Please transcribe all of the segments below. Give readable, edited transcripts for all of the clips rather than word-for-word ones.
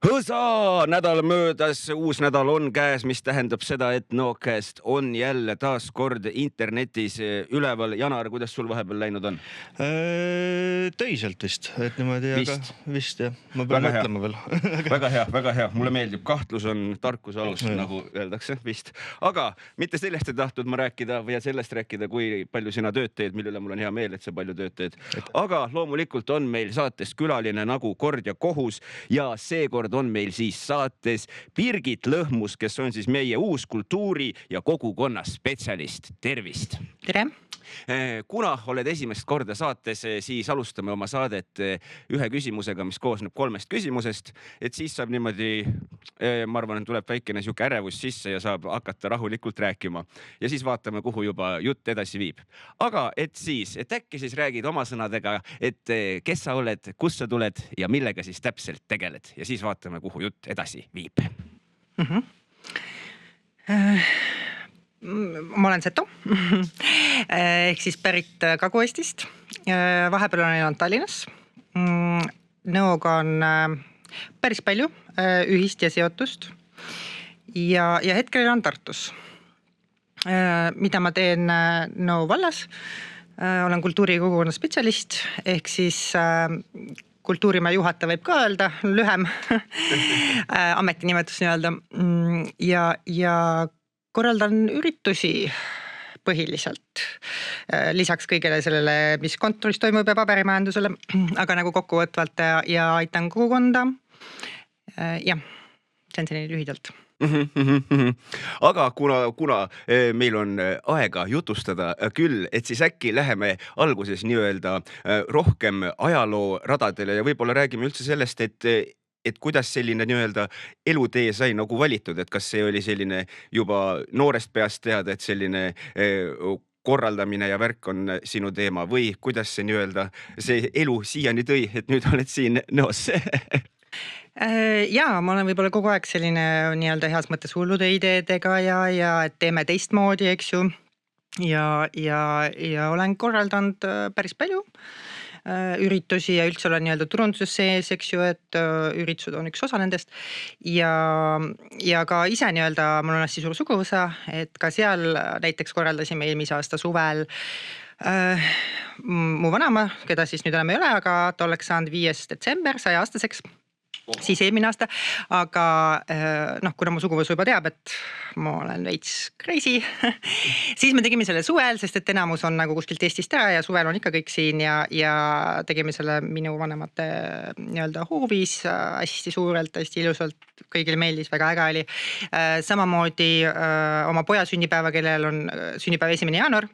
Hõsa! Nädal möödas, uus nädal on käes, mis tähendab seda, et Nocast on jälle taas kord internetis üleval. Janar, kuidas sul vahepeal läinud on? Töiselt vist, et niimoodi, aga vist jah. Ma pean mõtlema veel. Väga hea. Mulle meeldib, kahtlus on tarkuse alus, nagu öeldakse vist. Aga mitte sellest ei tahtnud ma rääkida või sellest rääkida, kui palju sina tööd teed, mille üle mul on hea meel, et sa palju tööd teed. Aga loomulikult on meil saates külaline nagu kord ja kohus ja seekord on meil siis saates Birgit Lõhmus, kes on siis meie uus kultuuri- ja kogukonna spetsialist. Tervist! Tere! Kuna oled esimest korda saates, siis alustame oma saadet ühe küsimusega, mis koosneb 3 küsimusest, et siis saab niimoodi, ma arvan, et tuleb väikene siuke ärevus sisse ja saab hakata rahulikult rääkima. Ja siis vaatame, kuhu juba jutt edasi viib. Aga et äkki siis räägid oma sõnadega, et kes sa oled, kust sa tuled ja millega siis täpselt tegeled. Ja siis vaatame, kuhu jutt edasi viib. Ma olen Seto, ehk siis pärit Kagu-Eestist. Vahepeal olen elanud Tallinnas. Nõoga on päris palju ühist ja seotust. Ja hetkel elan Tartus. Mida ma teen Nõo vallas? Olen kultuuri- ja kogukonna spetsialist, ehk siis kultuurimaja juhataja võib ka öelda, lühem ametinimetus nii-öelda. Ja korraldan üritusi põhiliselt. Lisaks kõigele sellele, mis kontoris toimub ja paberimajandusele, aga nagu kokkuvõtvalt ja aitan kogukonda. Jah, see on selline lühidalt. Aga kuna meil on aega jutustada küll, et siis äkki läheme alguses nii-öelda rohkem ajaloo radadele ja võib-olla räägime üldse sellest, et kuidas selline nii-öelda elutee sai nagu valitud, et kas see oli selline juba noorest peast teada, et selline korraldamine ja värk on sinu teema või kuidas see nii-öelda see elu siiani tõi, et nüüd oled siin Nõos? Jaa, ma olen võib-olla kogu aeg selline nii-öelda heas mõttes hullude ideedega ja et teeme teistmoodi, eks ju. Ja olen korraldanud päris palju üritusi ja üldse olen nii-öelda turunduses sees, eks ju, et üritused on üks osa nendest. Ja ka ise nii-öelda, mul on hästi suur suguvõsa, et ka seal näiteks korraldasime eelmise aasta suvel mu vanaema, keda siis nüüd enam ei ole, aga ta oleks saanud 5. detsember 100-aastaseks. Siis eelmine aasta, aga kuna mu suguvõsu juba teab, et ma olen veits crazy, siis me tegime selle suvel, sest et enamus on nagu kuskilt Eestist ära ja suvel on ikka kõik siin ja tegime selle minu vanemate nii-öelda hoovis hästi suurelt, hästi ilusalt, kõigile meeldis, väga äge oli. Samamoodi oma poja sünnipäeva, kellel on sünnipäev 1. jaanuar,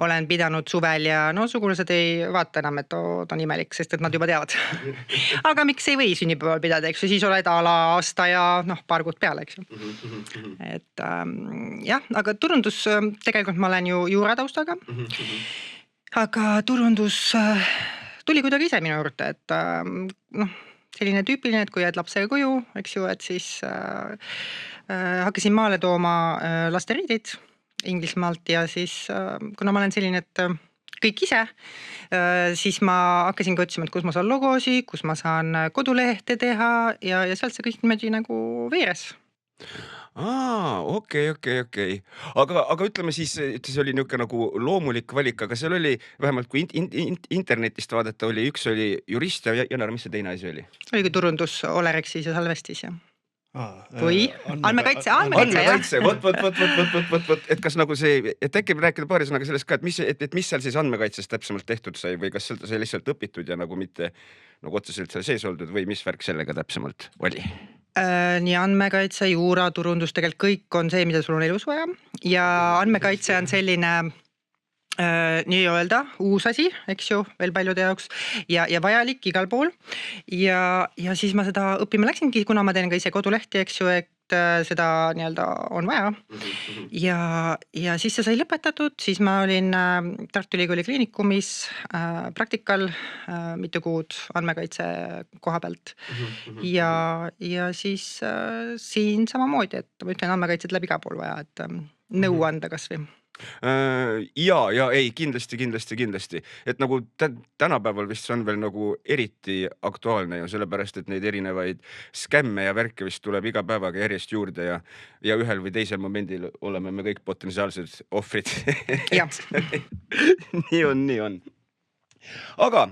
olen pidanud suvel ja sugulased ei vaata enam, et ta on imelik, sest et nad juba teavad. Aga miks ei või sünnipäeval pidada, eks ju, siis oled ala aasta ja paar kuud peale, eks ju. Et jah, aga turundus, tegelikult ma olen ju juurataustaga, aga turundus tuli kuidagi ise minu juurde, et selline tüüpiline, et kui jääd lapsega koju, eks ju, et siis hakkasin maale tooma lasteriideid Inglismaalt ja siis, kuna ma olen selline, et kõik ise, siis ma hakkasin ka otsima, et kus ma saan logosi, kus ma saan kodulehte teha ja sealt see kõik niimoodi nagu veeres. Okei. Aga ütleme siis, et see oli niuke nagu loomulik valik, aga seal oli vähemalt kui internetist vaadata üks oli jurist ja Janar, mis see teine asi oli? Oli kui turundus Olerexis ja Salvestis, jah. Või? Andmekaitse, jah. Võt, et kas nagu see, et äkki rääkida paari sõnaga sellest ka, et mis seal siis andmekaitses täpsemalt tehtud sai või kas seal sai lihtsalt õpitud ja nagu mitte nagu otseselt seal sees oldud või mis värk sellega täpsemalt oli? Nii andmekaitse, juura, turundus, tegelikult kõik on see, mida sul on elus vaja ja andmekaitse on selline nii-öelda uus asi, eks ju, veel paljude jaoks ja vajalik igal pool ja siis ma seda õppima läksingi, kuna ma teen ka ise kodulehti, eks ju, et seda nii-öelda on vaja ja siis see sai lõpetatud, siis ma olin Tartu Ülikooli kliinikumis praktikal mitu kuud andmekaitse koha pealt ja siis siin samamoodi, et ma ütlen andmekaitset läbi igal pool vaja, et nõu anda kas või. ja ei, kindlasti, et nagu tänapäeval vist see on veel nagu eriti aktuaalne ju sellepärast, et neid erinevaid skämme ja värke vist tuleb iga päevaga järjest juurde ja ühel või teisel momendil oleme me kõik potentsiaalsed ohvrid. nii on. Aga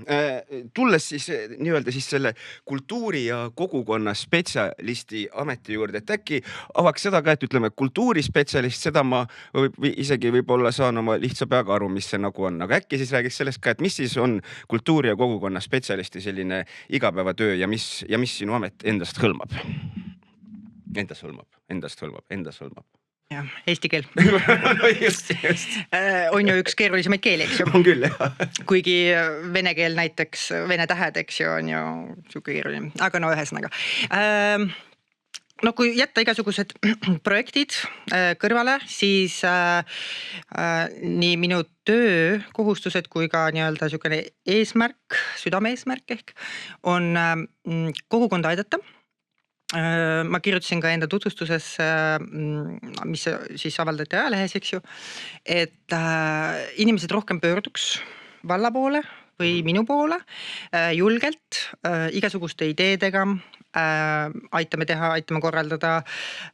tulles siis nii-öelda siis selle kultuuri ja kogukonna spetsialisti ameti juurde, et äkki avaks seda ka, et ütleme kultuurispetsialist, seda ma isegi võib-olla saan oma lihtsa peaga aru, mis see nagu on, aga äkki siis räägiks sellest ka, et mis siis on kultuuri ja kogukonna spetsialisti selline igapäevatöö ja mis sinu amet endast hõlmab? Endast hõlmab. Jah, eesti keel. No just. On ju üks keerulisemaid keeli, eks ju. On küll, jah. Kuigi vene keel näiteks, vene tähed, eks ju, on ju siuke keeruline. Aga no ühesõnaga. No kui jätta igasugused projektid kõrvale, siis nii minu töökohustused kui ka nii-öelda siukene eesmärk, südame eesmärk ehk on kogukonda aidata. Ma kirjutasin ka enda tutvustuses, mis siis avaldati ajalehes, eks ju, et inimesed rohkem pöörduks valla poole või minu poole julgelt igasuguste ideedega, aitame korraldada,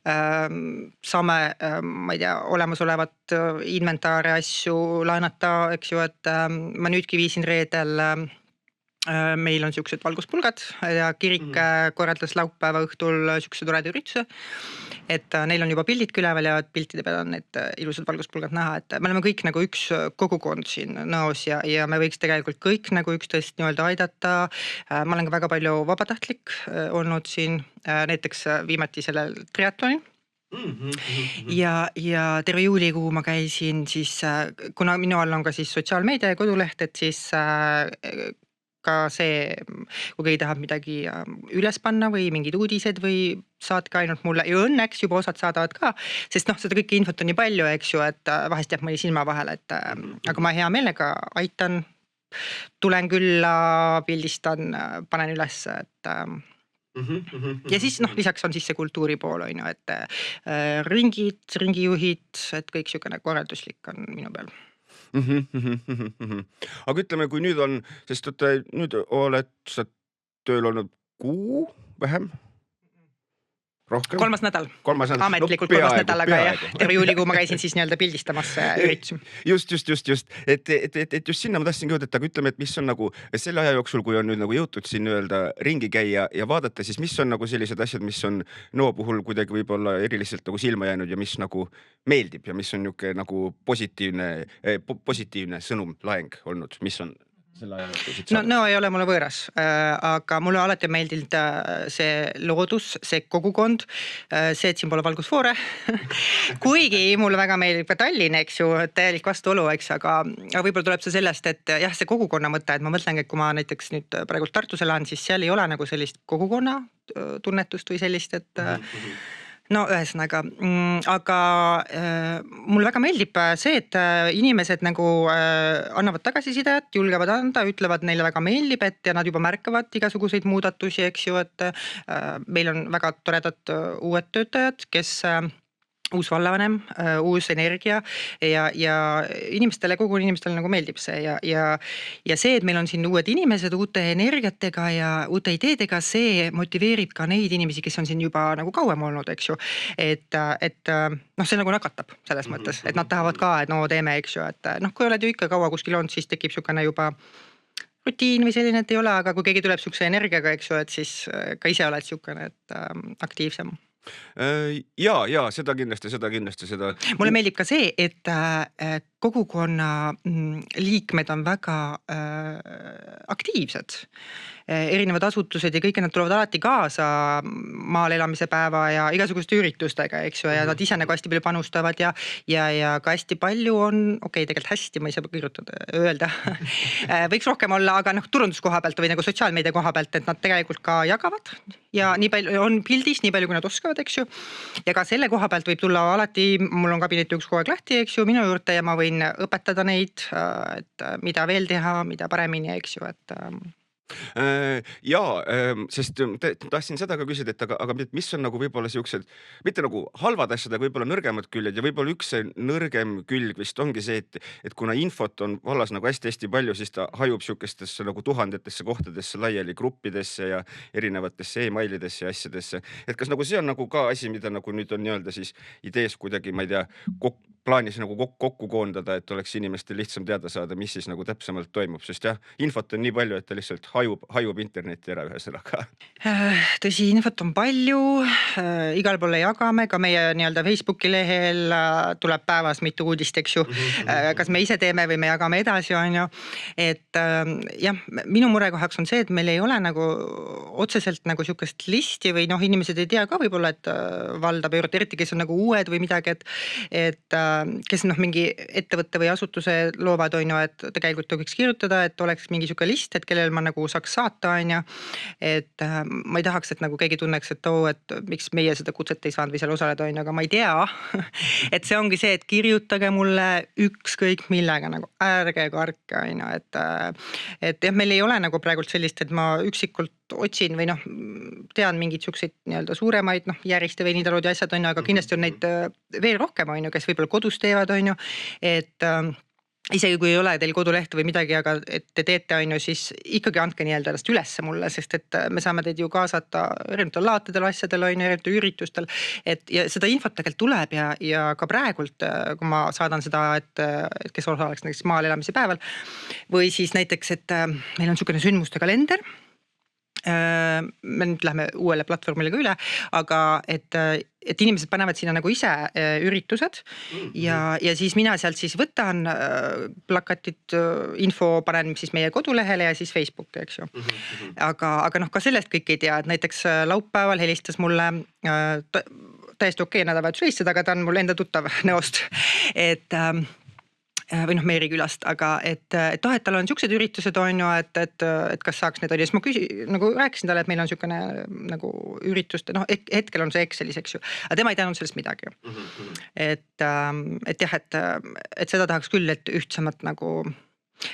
saame, ma ei tea, olemasolevat inventaari asju laenata, eks ju, et ma nüüdki viisin reedel meil on siuksed valguspulgad ja kirik korraldas laupäeva õhtul siukse toreda ürituse, et neil on juba pildid üleval ja piltide peal on need ilusad valguspulgad näha, et me oleme kõik nagu üks kogukond siin Nõos ja me võiks tegelikult kõik nagu üksteist nii-öelda aidata. Ma olen ka väga palju vabatahtlik olnud siin, näiteks viimati sellel triatlonil. Ja terve juulikuu ma käisin siis, kuna minu all on ka siis sotsiaalmeedia ja koduleht, et siis ka see, kui keegi tahab midagi üles panna või mingid uudised või saatke ainult mulle ja õnneks juba osad saadavad ka, sest seda kõike infot on nii palju, eks ju, et vahest jääb mõni silma vahele, et aga ma hea meelega aitan, tulen külla, pildistan, panen üles, et ja siis lisaks on siis see kultuuri pool, on ju, et ringijuhid, et kõik siukene korralduslik on minu peal. Aga ütleme, kui nüüd on, sest nüüd oled sa tööl olnud kuu vähem? Rohkem? Kolmas nädal. Ametlikult kolmas nädal, aga jah, terve juulikuu ma käisin siis nii-öelda pildistamas üritusi. Just. Et just sinna ma tahtsin jõuda, aga ütleme, et mis on nagu selle aja jooksul, kui on nüüd nagu jõutud siin öelda ringi käia ja vaadata, siis mis on nagu sellised asjad, mis on Nõo puhul kuidagi võib-olla eriliselt nagu silma jäänud ja mis nagu meeldib ja mis on niuke nagu positiivne sõnum laeng olnud, mis on selle aja jooksul? No Nõo ei ole mulle võõras, aga mulle alati meeldinud see loodus, see kogukond, see, et siin pole valgusfoore. Kuigi mulle väga meeldib ka Tallinn, eks ju, täielik vastuolu, eks, aga võib-olla tuleb see sellest, et jah, see kogukonna mõte, et ma mõtlengi, et kui ma näiteks nüüd praegu Tartus elan, siis seal ei ole nagu sellist kogukonna tunnetust või sellist, et no ühesõnaga, aga mulle väga meeldib see, et inimesed nagu annavad tagasisidet, julgevad anda, ütlevad neile väga meeldib, et ja nad juba märkavad igasuguseid muudatusi, eks ju, et meil on väga toredad uued töötajad, kes uus vallavanem, uus energia ja inimestele, kogu inimestele nagu meeldib see ja see, et meil on siin uued inimesed uute energiatega ja uute ideedega, see motiveerib ka neid inimesi, kes on siin juba nagu kauem olnud, eks ju, et see nagu nakatab selles mõttes, et nad tahavad ka, et no teeme, eks ju, et kui oled ju ikka kaua kuskil olnud, siis tekib siukene juba rutiin või selline, et ei ole, aga kui keegi tuleb siukse energiaga, eks ju, et siis ka ise oled siukene, et aktiivsem. Ja seda kindlasti. Mulle meeldib ka see, et kogukonna liikmed on väga aktiivsed. Erinevad asutused ja kõik nad tulevad alati kaasa maal elamise päeva ja igasuguste üritustega, eks ju, ja nad ise nagu hästi palju panustavad ja ka hästi palju on, tegelikult hästi, ma ei saa kirjutada, öelda, võiks rohkem olla, aga turunduskoha pealt või nagu sotsiaalmeedia koha pealt, et nad tegelikult ka jagavad ja nii palju on pildis, nii palju kui nad oskavad, eks ju, ja ka selle koha pealt võib tulla alati, mul on kabinet üks kogu aeg lahti, eks ju, minu juurde ja ma võin õpetada neid, et mida veel teha, mida paremini, eks ju, et Sest tahtsin seda ka küsida, et aga mis on nagu võib-olla siuksed, mitte nagu halvad asjad, aga võib-olla nõrgemad küljed ja võib-olla üks see nõrgem külg vist ongi see, et kuna infot on vallas nagu hästi-hästi palju, siis ta hajub siukestesse nagu tuhandetesse kohtadesse laiali gruppidesse ja erinevatesse emailidesse ja asjadesse. Et kas nagu see on nagu ka asi, mida nagu nüüd on nii-öelda siis idees kuidagi, ma ei tea, plaanis nagu kokku koondada, et oleks inimestel lihtsam teada saada, mis siis nagu täpsemalt toimub, sest jah, infot on nii palju, et ta lihtsalt hajub internetti ära ühesõnaga. Tõsi, infot on palju, igal poole jagame, ka meie nii-öelda Facebooki lehel tuleb päevas mitu uudist, eks ju. Kas me ise teeme või me jagame edasi, on ju. Et jah, minu murekohaks on see, et meil ei ole nagu otseselt nagu siukest listi või noh, inimesed ei tea ka võib-olla, et valdab eurot, eriti kes on nagu uued või midagi, et kes noh, mingi ettevõtte või asutuse loovad, on ju, et tegelikult võiks kirjutada, et oleks mingi siuke list, et kellel ma nagu saaks saata, on ju. Et ma ei tahaks, et nagu keegi tunneks, et et miks meie seda kutset ei saanud või seal osaleda, on ju, aga ma ei tea. Et see ongi see, et kirjutage mulle ükskõik millega, nagu ärge karke, on ju, et jah, meil ei ole nagu praegult sellist, et ma üksikult otsin või noh, tean mingid siukseid nii-öelda suuremaid, noh, Järiste veinitalud ja asjad, on ju, aga kindlasti on neid veel rohkem, on ju, kes võib-olla kodus teevad, on ju, et isegi kui ei ole teil koduleht või midagi, aga et te teete, on ju, siis ikkagi andke nii-öelda ennast ülesse mulle, sest et me saame teid ju kaasata erinevatel laatedel asjadel, on ju, erinevatel üritustel, et ja seda infot tegelikult tuleb ja ka praegult, kui ma saadan seda, et kes osaleks näiteks maal elamise päeval või siis näiteks, et meil on niisugune sündmuste kalender. Me nüüd lähme uuele platvormile ka üle, aga et inimesed panevad sinna nagu ise üritused ja siis mina sealt siis võtan plakatid, info panen siis meie kodulehele ja siis Facebooki, eks ju. Aga noh, ka sellest kõik ei tea, et näiteks laupäeval helistas mulle täiesti okei nädalavahetus helistada, aga ta on mul enda tuttav näost, et või noh, Meeri külast, aga et tal on siuksed üritused, on ju, et kas saaks need, siis ma nagu rääkisin talle, et meil on siukene nagu ürituste, noh, hetkel on see Excelis, eks ju, aga tema ei teadnud sellest midagi. Et jah, et seda tahaks küll, et ühtsemalt nagu,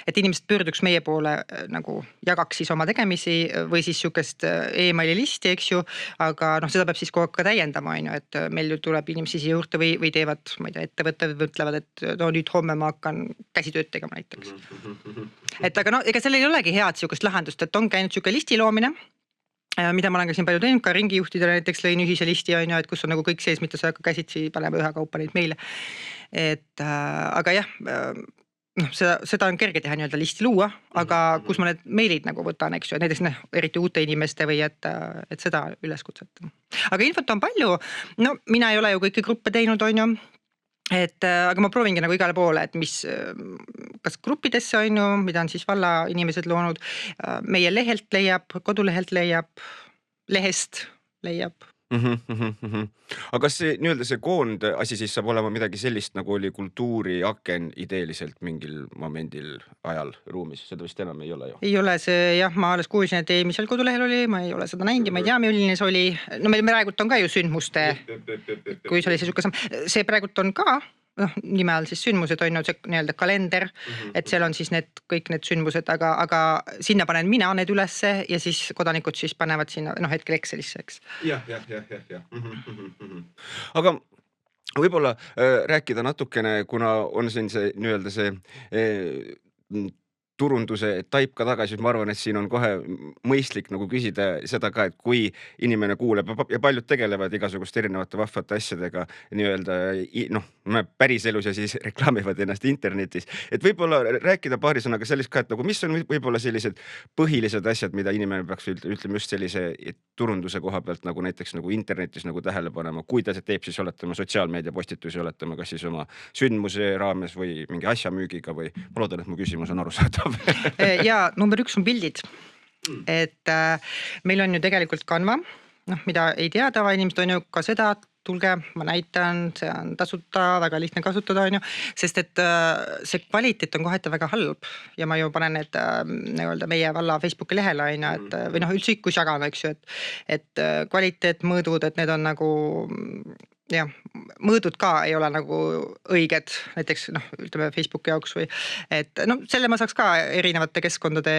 et inimesed pöörduks meie poole nagu jagaks siis oma tegemisi või siis siukest emaili listi, eks ju, aga noh, seda peab siis kogu aeg ka täiendama, on ju, et meil ju tuleb inimesi siia juurde või teevad, ma ei tea, ettevõtted mõtlevad, et no nüüd homme ma hakkan käsitööd tegema näiteks. Et aga no ega sellel ei olegi head siukest lahendust, et on käinud siuke listi loomine, mida ma olen ka siin palju teinud, ka ringijuhtidele näiteks lõin ühise listi, on ju, et kus on nagu kõik sees, mitte sa hakka käsitsi panema ühe kaupa neid meile. Et aga jah, noh, seda on kerge teha nii-öelda listi luua, aga kus ma need meilid nagu võtan, eks ju, näiteks eriti uute inimeste või et seda üleskutset. Aga infot on palju, no mina ei ole ju kõiki gruppe teinud, on ju, aga ma proovingi nagu igale poole, et mis, kas gruppidesse on ju, mida on siis valla inimesed loonud, meie lehelt leiab, kodulehelt leiab, lehest leiab. Aga kas see nii-öelda see koond asi siis saab olema midagi sellist, nagu oli kultuuriaken ideeliselt mingil momendil ajal ruumis, seda vist enam ei ole ju? Ei ole see, jah, ma alles kuulsin, et eelmisel kodulehel oli, ma ei ole seda näinud ja ma ei tea, milline see oli. No meil praegult on ka ju sündmuste, kui see oli see suhkas, see praegult on ka, noh, nime all siis sündmused on ju see nii-öelda kalender, et seal on siis kõik need sündmused, aga sinna panen mina need ülesse ja siis kodanikud siis panevad sinna, noh, hetkel Excelisse, eks. Jah. Aga võib-olla rääkida natukene, kuna on siin see nii-öelda see turunduse taip ka tagasi, ma arvan, et siin on kohe mõistlik nagu küsida seda ka, et kui inimene kuuleb ja paljud tegelevad igasuguste erinevate vahvate asjadega nii-öelda, noh, päriselus ja siis reklaamivad ennast internetis. Et võib-olla rääkida paari sõnaga sellist ka, et nagu mis on võib-olla sellised põhilised asjad, mida inimene peaks ütlema just sellise turunduse koha pealt nagu näiteks nagu internetis nagu tähele panema, kui ta teeb siis oletama sotsiaalmeedia postitusi, oletama kas siis oma sündmuse raames või mingi asja müügiga või ma loodan, et mu küsimus on arusaadav. Ja number 1 on pildid, et meil on ju tegelikult Canva, noh, mida ei tea tavainimesed, on ju ka seda, tulge, ma näitan, see on tasuta, väga lihtne kasutada, on ju, sest et see kvaliteet on kohati väga halb ja ma ju panen need nii-öelda meie valla Facebooki lehele, on ju, et või noh, üldse kus jagan, eks ju, et kvaliteet, mõõdud, et need on nagu jah, mõõdud ka ei ole nagu õiged, näiteks noh, ütleme Facebooki jaoks või et no selle ma saaks ka erinevate keskkondade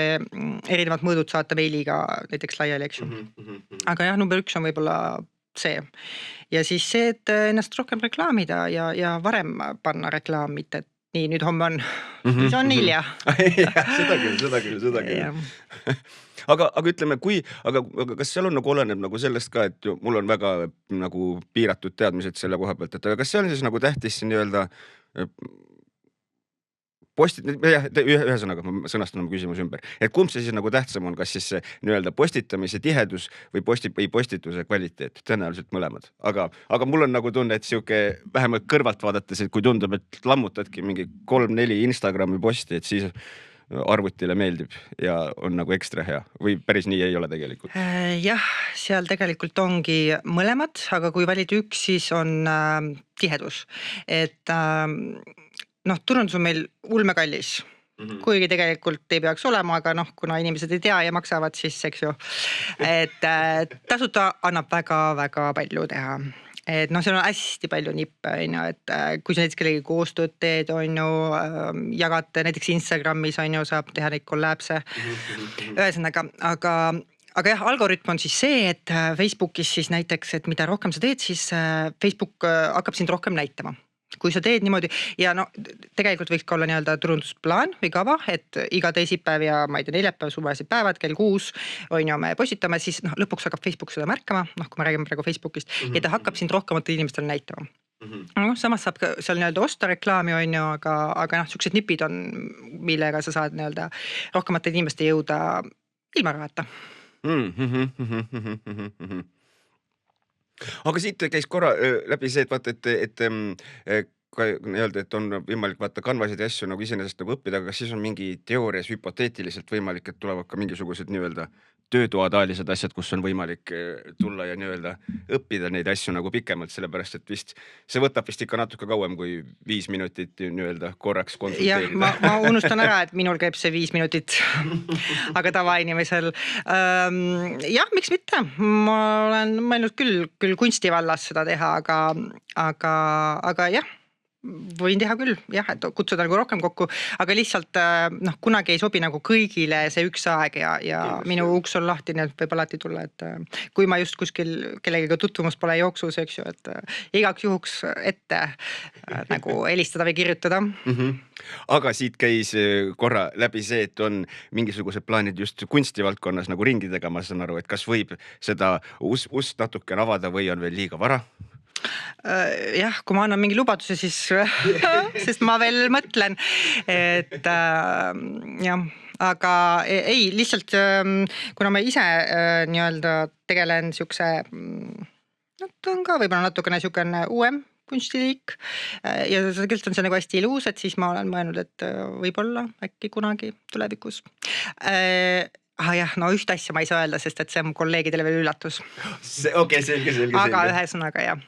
erinevad mõõdud saata meiliga näiteks laiali, eks ju. Aga jah, number 1 on võib-olla see. Ja siis see, et ennast rohkem reklaamida ja varem panna reklaam, mitte et nii, nüüd homme on, siis on hilja. Seda küll. Aga ütleme, aga kas seal on nagu oleneb nagu sellest ka, et mul on väga nagu piiratud teadmised selle koha pealt, et aga kas see on siis nagu tähtis nii-öelda ühesõnaga ma sõnastan oma küsimus ümber, et kumb see siis nagu tähtsam on, kas siis see nii-öelda postitamise tihedus või postituse kvaliteet, tõenäoliselt mõlemad, aga mul on nagu tunne, et sihuke vähemalt kõrvalt vaadates, et kui tundub, et lammutadki mingi 3-4 Instagrami posti, et siis arvutile meeldib ja on nagu ekstra hea või päris nii ei ole tegelikult? Jah, seal tegelikult ongi mõlemad, aga kui valida üks, siis on tihedus, et noh, turundus on meil ulmekallis, kuigi tegelikult ei peaks olema, aga noh, kuna inimesed ei tea ja maksavad, siis eks ju, et tasuta annab väga-väga palju teha. Et noh, seal on hästi palju nippe, et kui sa näiteks kellegi koostööd teed, on ju, jagate näiteks Instagramis, on ju, saab teha neid kollapse. Ühesõnaga, aga jah, algoritm on siis see, et Facebookis siis näiteks, et mida rohkem sa teed, siis Facebook hakkab sind rohkem näitama. Kui sa teed niimoodi ja no tegelikult võiks ka olla nii-öelda turundusplaan või kava, et iga teisipäev ja ma ei tea, neljapäev, suvalised päevad kell 6 on ju me postitame, siis noh, lõpuks hakkab Facebook seda märkama, noh, kui me räägime praegu Facebookist ja ta hakkab sind rohkematele inimestele näitama. No, samas saab ka seal nii-öelda osta reklaami on ju, aga noh, siuksed nipid on, millega sa saad nii-öelda rohkemate inimeste jõuda ilma rahata. Aga siit käis korra läbi see, et vaata, et nii-öelda, et on võimalik vaata kanvasid ja asju nagu iseenesest nagu õppida, aga kas siis on mingi teoorias hüpoteetiliselt võimalik, et tulevad ka mingisugused nii-öelda töötoataalised asjad, kus on võimalik tulla ja nii-öelda õppida neid asju nagu pikemalt, sellepärast et vist see võtab vist ikka natuke kauem kui 5 minutit nii-öelda korraks konsulteerida. Jah, ma unustan ära, et minul käib see 5 minutit, aga tavainimesel. Jah, miks mitte? Ma olen mõelnud küll kunstivallas seda teha, aga jah, võin teha küll, jah, et kutsuda nagu rohkem kokku, aga lihtsalt noh, kunagi ei sobi nagu kõigile see üks aeg ja minu uks on lahti, nii et võib alati tulla, et kui ma just kuskil kellegiga tutvumus pole jooksus, eks ju, et igaks juhuks ette nagu helistada või kirjutada. Aga siit käis korra läbi see, et on mingisugused plaanid just kunstivaldkonnas nagu ringidega, ma saan aru, et kas võib seda ust natuke avada või on veel liiga vara? Jah, kui ma annan mingi lubaduse, siis sest ma veel mõtlen, et jah, aga ei, lihtsalt kuna ma ise nii-öelda tegelen siukse, on ka võib-olla natukene siukene uuem kunstiliik ja tegelikult on see nagu hästi ilus, et siis ma olen mõelnud, et võib-olla äkki kunagi tulevikus. Jah, no ühte asja ma ei saa öelda, sest et see on kolleegidele veel üllatus. Okei, selge. Aga ühesõnaga, jah.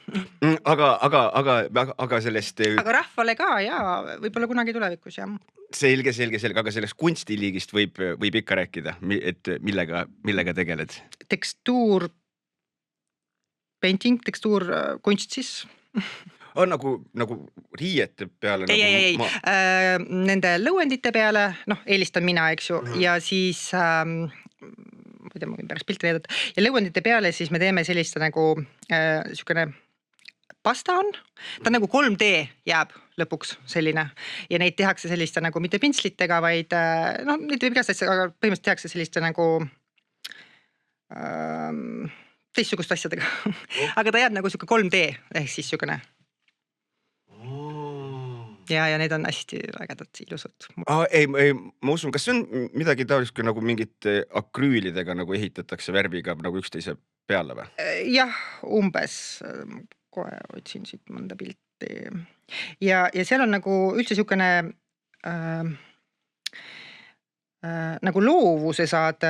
Aga sellest... Aga rahvale ka, jaa, võib-olla kunagi tulevikus, jah. Selge, aga sellest kunstiliigist võib ikka rääkida, et millega tegeled? Tekstuur, painting, tekstuur, kunst siis. On nagu riiete peale? Ei. Nende lõuendite peale, noh, eelistan mina, eks ju, ja siis, ma ei tea, ma võin pärast pilti näidata, ja lõuendite peale siis me teeme sellist nagu siukene pasta on, ta nagu 3D jääb lõpuks selline ja neid tehakse selliste nagu mitte pintslitega, vaid noh, neid võib igast asja, aga põhimõtteliselt tehakse selliste nagu teistsugust asjadega, aga ta jääb nagu siuke 3D ehk siis siukene. Ja need on hästi ägedad, ilusad. Ei, ma usun, kas see on midagi taolist, kui nagu mingit akrüülidega nagu ehitatakse värviga nagu üksteise peale või? Jah, umbes. Kohe otsin siit mõnda pilti. Ja seal on nagu üldse siukene nagu loovuse saad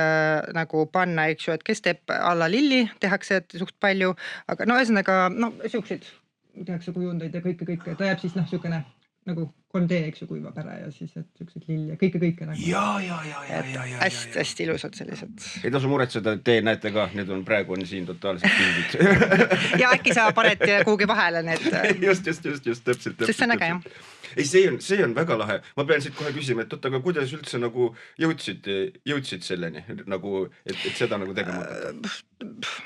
nagu panna, eks ju, et kes teeb alla lilli, tehakse suht palju, aga no ühesõnaga, no siukseid tehakse kujundeid ja kõike, ta jääb siis noh, siukene nagu 3D, eks ju, kuivab ära ja siis, et siuksed lill ja kõike nagu. Ja. Hästi ilusad sellised. Ei tasu muretseda, et te näete ka, need on praegu on siin totaalselt pildid. Ja äkki sa paned kuhugi vahele need. Just, täpselt. Sest see on äge, jah. Ei, see on väga lahe. Ma pean siit kohe küsima, et aga kuidas üldse nagu jõudsid selleni, nagu, et seda nagu tegema hakata?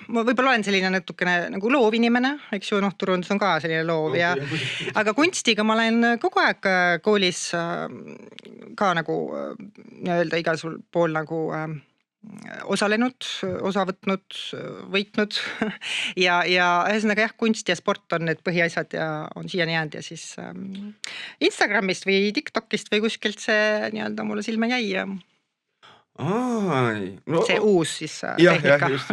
Ma võib-olla olen selline natukene nagu loov inimene, eks ju, turundus on ka selline loov ja aga kunstiga ma olen kogu aeg koolis ka nagu nii-öelda igal pool nagu osalenud, osa võtnud, võitnud ja ühesõnaga jah, kunst ja sport on need põhiasjad ja on siiani jäänud ja siis Instagramist või TikTokist või kuskilt see nii-öelda mulle silma jäi ja see uus siis tehnika. Just.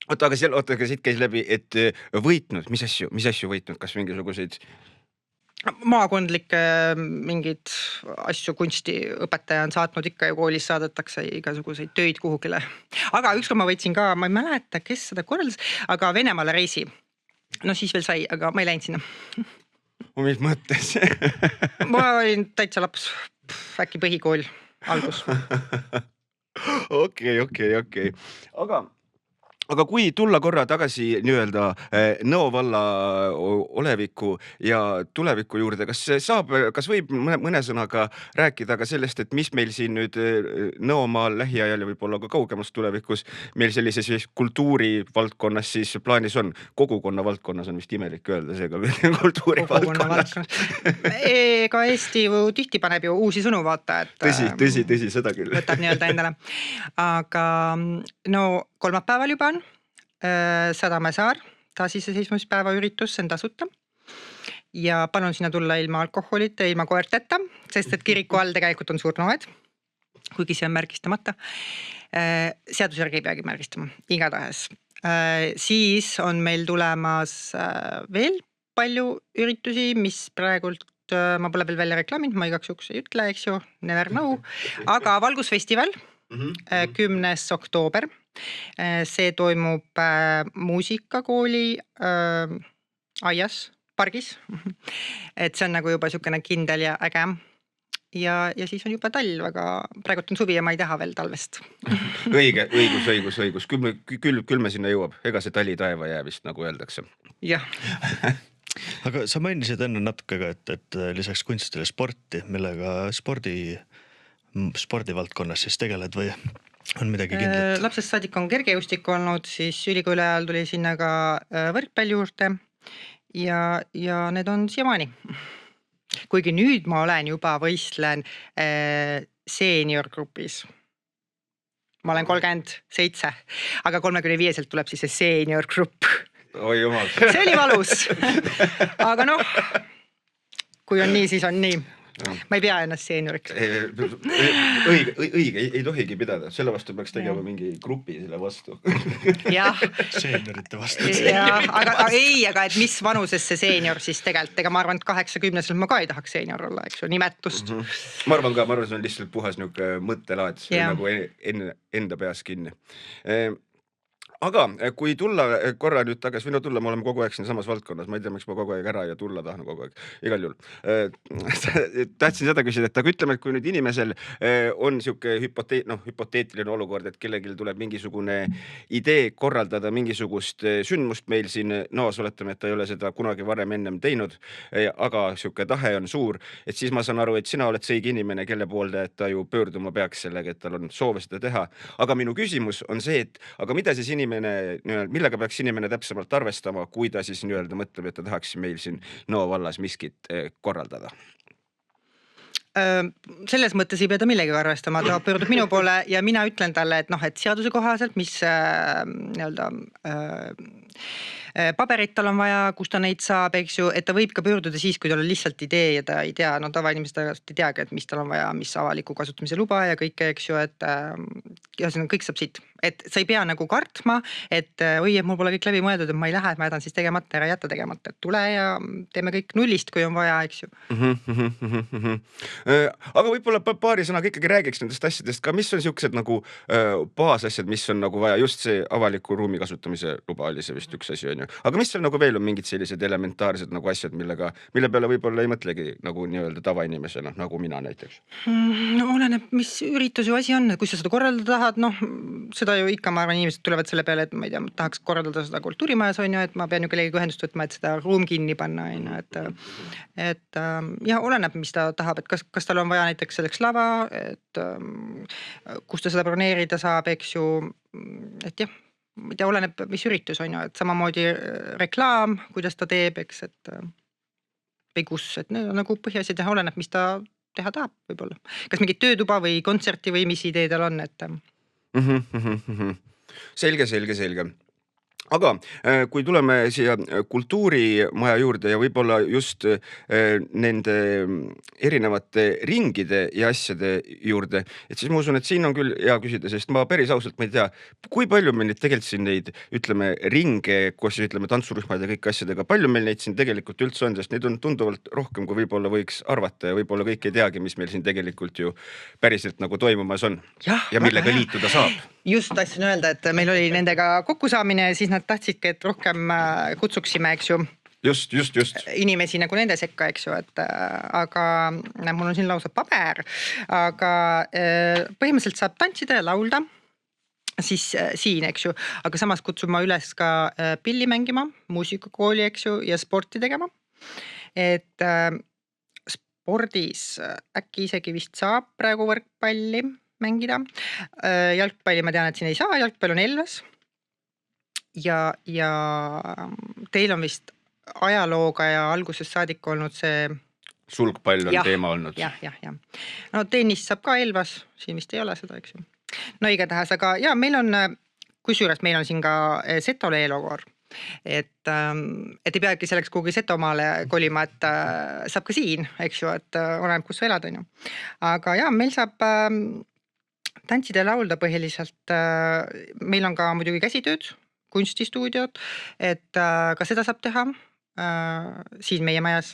Oota, aga siit käis läbi, et võitnud, mis asju võitnud, kas mingisuguseid maakondlikke mingeid asju kunstiõpetaja on saatnud ikka ju koolis saadetakse igasuguseid töid kuhugile. Aga ükskord ma võitsin ka, ma ei mäleta, kes seda korraldas, aga Venemaale reisi. No siis veel sai, aga ma ei läinud sinna. Mis mõttes? Ma olin täitsa laps, äkki põhikool algus. Okei. Aga kui tulla korra tagasi nii-öelda Nõo valla oleviku ja tuleviku juurde, kas võib mõne sõnaga rääkida ka sellest, et mis meil siin nüüd Nõomaal lähiajal ja võib-olla ka kaugemas tulevikus meil sellises kultuuri valdkonnas siis plaanis on? Kogukonna valdkonnas on vist imelik öelda seega kultuuri valdkonnas. Ega Eesti tihti paneb ju uusi sõnu vaata, et tõsi, seda küll. Võtab nii-öelda endale. Aga no kolmapäeval juba on Sadamäesaar, taasiseseisvumispäeva üritus, see on tasuta. Ja palun sinna tulla ilma alkoholita, ilma koerteta, sest et kiriku all tegelikult on surnuaed, kuigi see on märgistamata. Seaduse järgi ei peagi märgistama, igatahes. Siis on meil tulemas veel palju üritusi, mis praegult ma pole veel välja reklaaminud, ma igaks juhuks ei ütle, eks ju, never know, aga Valgusfestival 10. oktoober. See toimub muusikakooli aias, pargis. Et see on nagu juba niisugune kindel ja äge. Ja siis on juba talv, aga praegu on suvi ja ma ei taha veel talvest. Õigus. Küll me sinna jõuab. Ega see tali taeva jää vist, nagu öeldakse. Jah. Aga sa mainisid enne natuke ka, et lisaks kunstile sporti, millega spordivaldkonnas siis tegeled või on midagi kindlat? Lapsest saadik on kergejõustik olnud, siis ülikooli ajal tuli sinna ka võrkpalli juurde ja need on siiamaani. Kuigi nüüd ma olen juba võistlen seeniorgrupis. Ma olen 37, aga 35-selt tuleb siis see seeniorgrupp. Oi jumal. See oli valus. Aga noh, kui on nii, siis on nii. Ma ei pea ennast seenioriks. Õige, ei tohigi pidada. Selle vastu peaks tegema mingi grupi selle vastu. Jah. Seeniorite vastu. Aga et mis vanuses see seenior siis tegelikult, ega ma arvan, et 80-sel ma ka ei tahaks seenior olla, eks ju, nimetust. Ma arvan, see on lihtsalt puhas niuke mõttelaad, see nagu enda peas kinni. Aga kui tulla korra nüüd tagasi, või me oleme kogu aeg siin samas valdkonnas, ma ei tea, miks ma kogu aeg ära ja tulla tahan kogu aeg, igal juhul. Tahtsin seda küsida, et ütleme, et kui nüüd inimesel on siuke hüpoteetiline olukord, et kellelgi tuleb mingisugune idee korraldada mingisugust sündmust meil siin Nõos, oletame, et ta ei ole seda kunagi varem ennem teinud, aga siuke tahe on suur, et siis ma saan aru, et sina oled see õige inimene, kelle poolde, et ta ju pöörduma peaks sellega, et tal on soov seda teha. Aga minu küsimus on see, et aga mida siis millega peaks inimene täpsemalt arvestama, kui ta siis nii-öelda mõtleb, et ta tahaks meil siin Nõo vallas miskit korraldada? Selles mõttes ei pea ta millegi arvestama, ta pöördub minu poole ja mina ütlen talle, et seaduse kohaselt, mis nii-öelda paberit tal on vaja, kus ta neid saab, eks ju, et ta võib ka pöörduda siis, kui tal on lihtsalt idee ja ta ei tea, tavainimesed ei teagi, et mis tal on vaja, mis avaliku kasutamise luba ja kõike, eks ju, et kõik saab siit. et sa ei pea nagu kartma, et oi, et mul pole kõik läbi mõeldud, et ma ei lähe, et ma jätan siis tegemata, ära jätta tegemata, et tule ja teeme kõik nullist, kui on vaja, eks ju. Aga võib-olla paari sõnaga ikkagi räägiks nendest asjadest ka, mis on siuksed nagu baasasjad, mis on nagu vaja, just see avaliku ruumi kasutamise luba oli see vist üks asi on ju. Aga mis seal nagu veel on mingid sellised elementaarsed nagu asjad, mille peale võib-olla ei mõtlegi nagu nii-öelda tavainimesena, nagu mina näiteks? No oleneb, mis üritus ju asi on, kui sa seda korraldada tahad, noh, seda ju ikka, ma arvan, inimesed tulevad selle peale, et ma ei tea, tahaks korraldada seda kultuurimajas on ju, et ma pean ju kellegagi ühendust võtma, et seda ruum kinni panna on ju, et ja oleneb, mis ta tahab, et kas tal on vaja näiteks selleks lava, et kus ta seda broneerida saab, eks ju, et jah, ma ei tea, oleneb, mis üritus on ju, et samamoodi reklaam, kuidas ta teeb, eks, et või kus, et need on nagu põhiasjad ja oleneb, mis ta teha tahab võib-olla. Kas mingit töötuba või kontserti või mis idee tal on, et Selge. Aga kui tuleme siia kultuurimaja juurde ja võib-olla just nende erinevate ringide ja asjade juurde, et siis ma usun, et siin on küll hea küsida, sest ma päris ausalt ma ei tea, kui palju meil neid tegelikult siin neid, ütleme, ringe, koos ütleme tantsurühmad ja kõik asjadega, palju meil neid siin tegelikult üldse on, sest neid on tunduvalt rohkem, kui võib-olla võiks arvata ja võib-olla kõik ei teagi, mis meil siin tegelikult ju päriselt nagu toimumas on ja millega liituda saab. Just tahtsin öelda, et meil oli nendega kokkusaamine ja siis nad tahtsidki, et rohkem kutsuksime, eks ju. Just. Inimesi nagu nende sekka, eks ju, et aga mul on siin lausa paber, aga põhimõtteliselt saab tantsida ja laulda siis siin, eks ju, aga samas kutsun ma üles ka pilli mängima, muusikakooli, eks ju, ja sporti tegema. Et spordis äkki isegi vist saab praegu võrkpalli mängida. Jalgpalli ma tean, et siin ei saa, jalgpall on Elvas. Ja teil on vist ajalooga ja algusest saadik olnud see sulgpall on teema olnud. Jah. No tennist saab ka Elvas, siin vist ei ole seda, eks ju. No igatahes, aga ja meil on, kusjuures meil on siin ka Seto leelokoor. Et ei peagi selleks kuhugi Setomaale kolima, et saab ka siin, eks ju, et oleneb, kus sa elad, on ju. Aga ja, meil saab tantsida ja laulda põhiliselt. Meil on ka muidugi käsitööd, kunstistuudiod, et ka seda saab teha siin meie majas.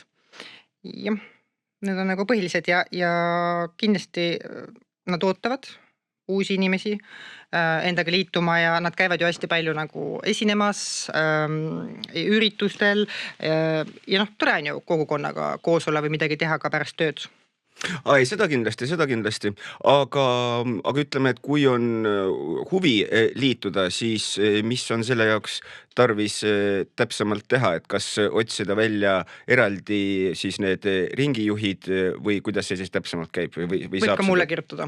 Ja need on nagu põhilised ja kindlasti nad ootavad uusi inimesi endaga liituma ja nad käivad ju hästi palju nagu esinemas, üritustel ja noh, tore on ju kogukonnaga koos olla või midagi teha ka pärast tööd. Ai, seda kindlasti, aga ütleme, et kui on huvi liituda, siis mis on selle jaoks tarvis täpsemalt teha, et kas otsida välja eraldi siis need ringijuhid või kuidas see siis täpsemalt käib? Või võib ka mulle kirjutada,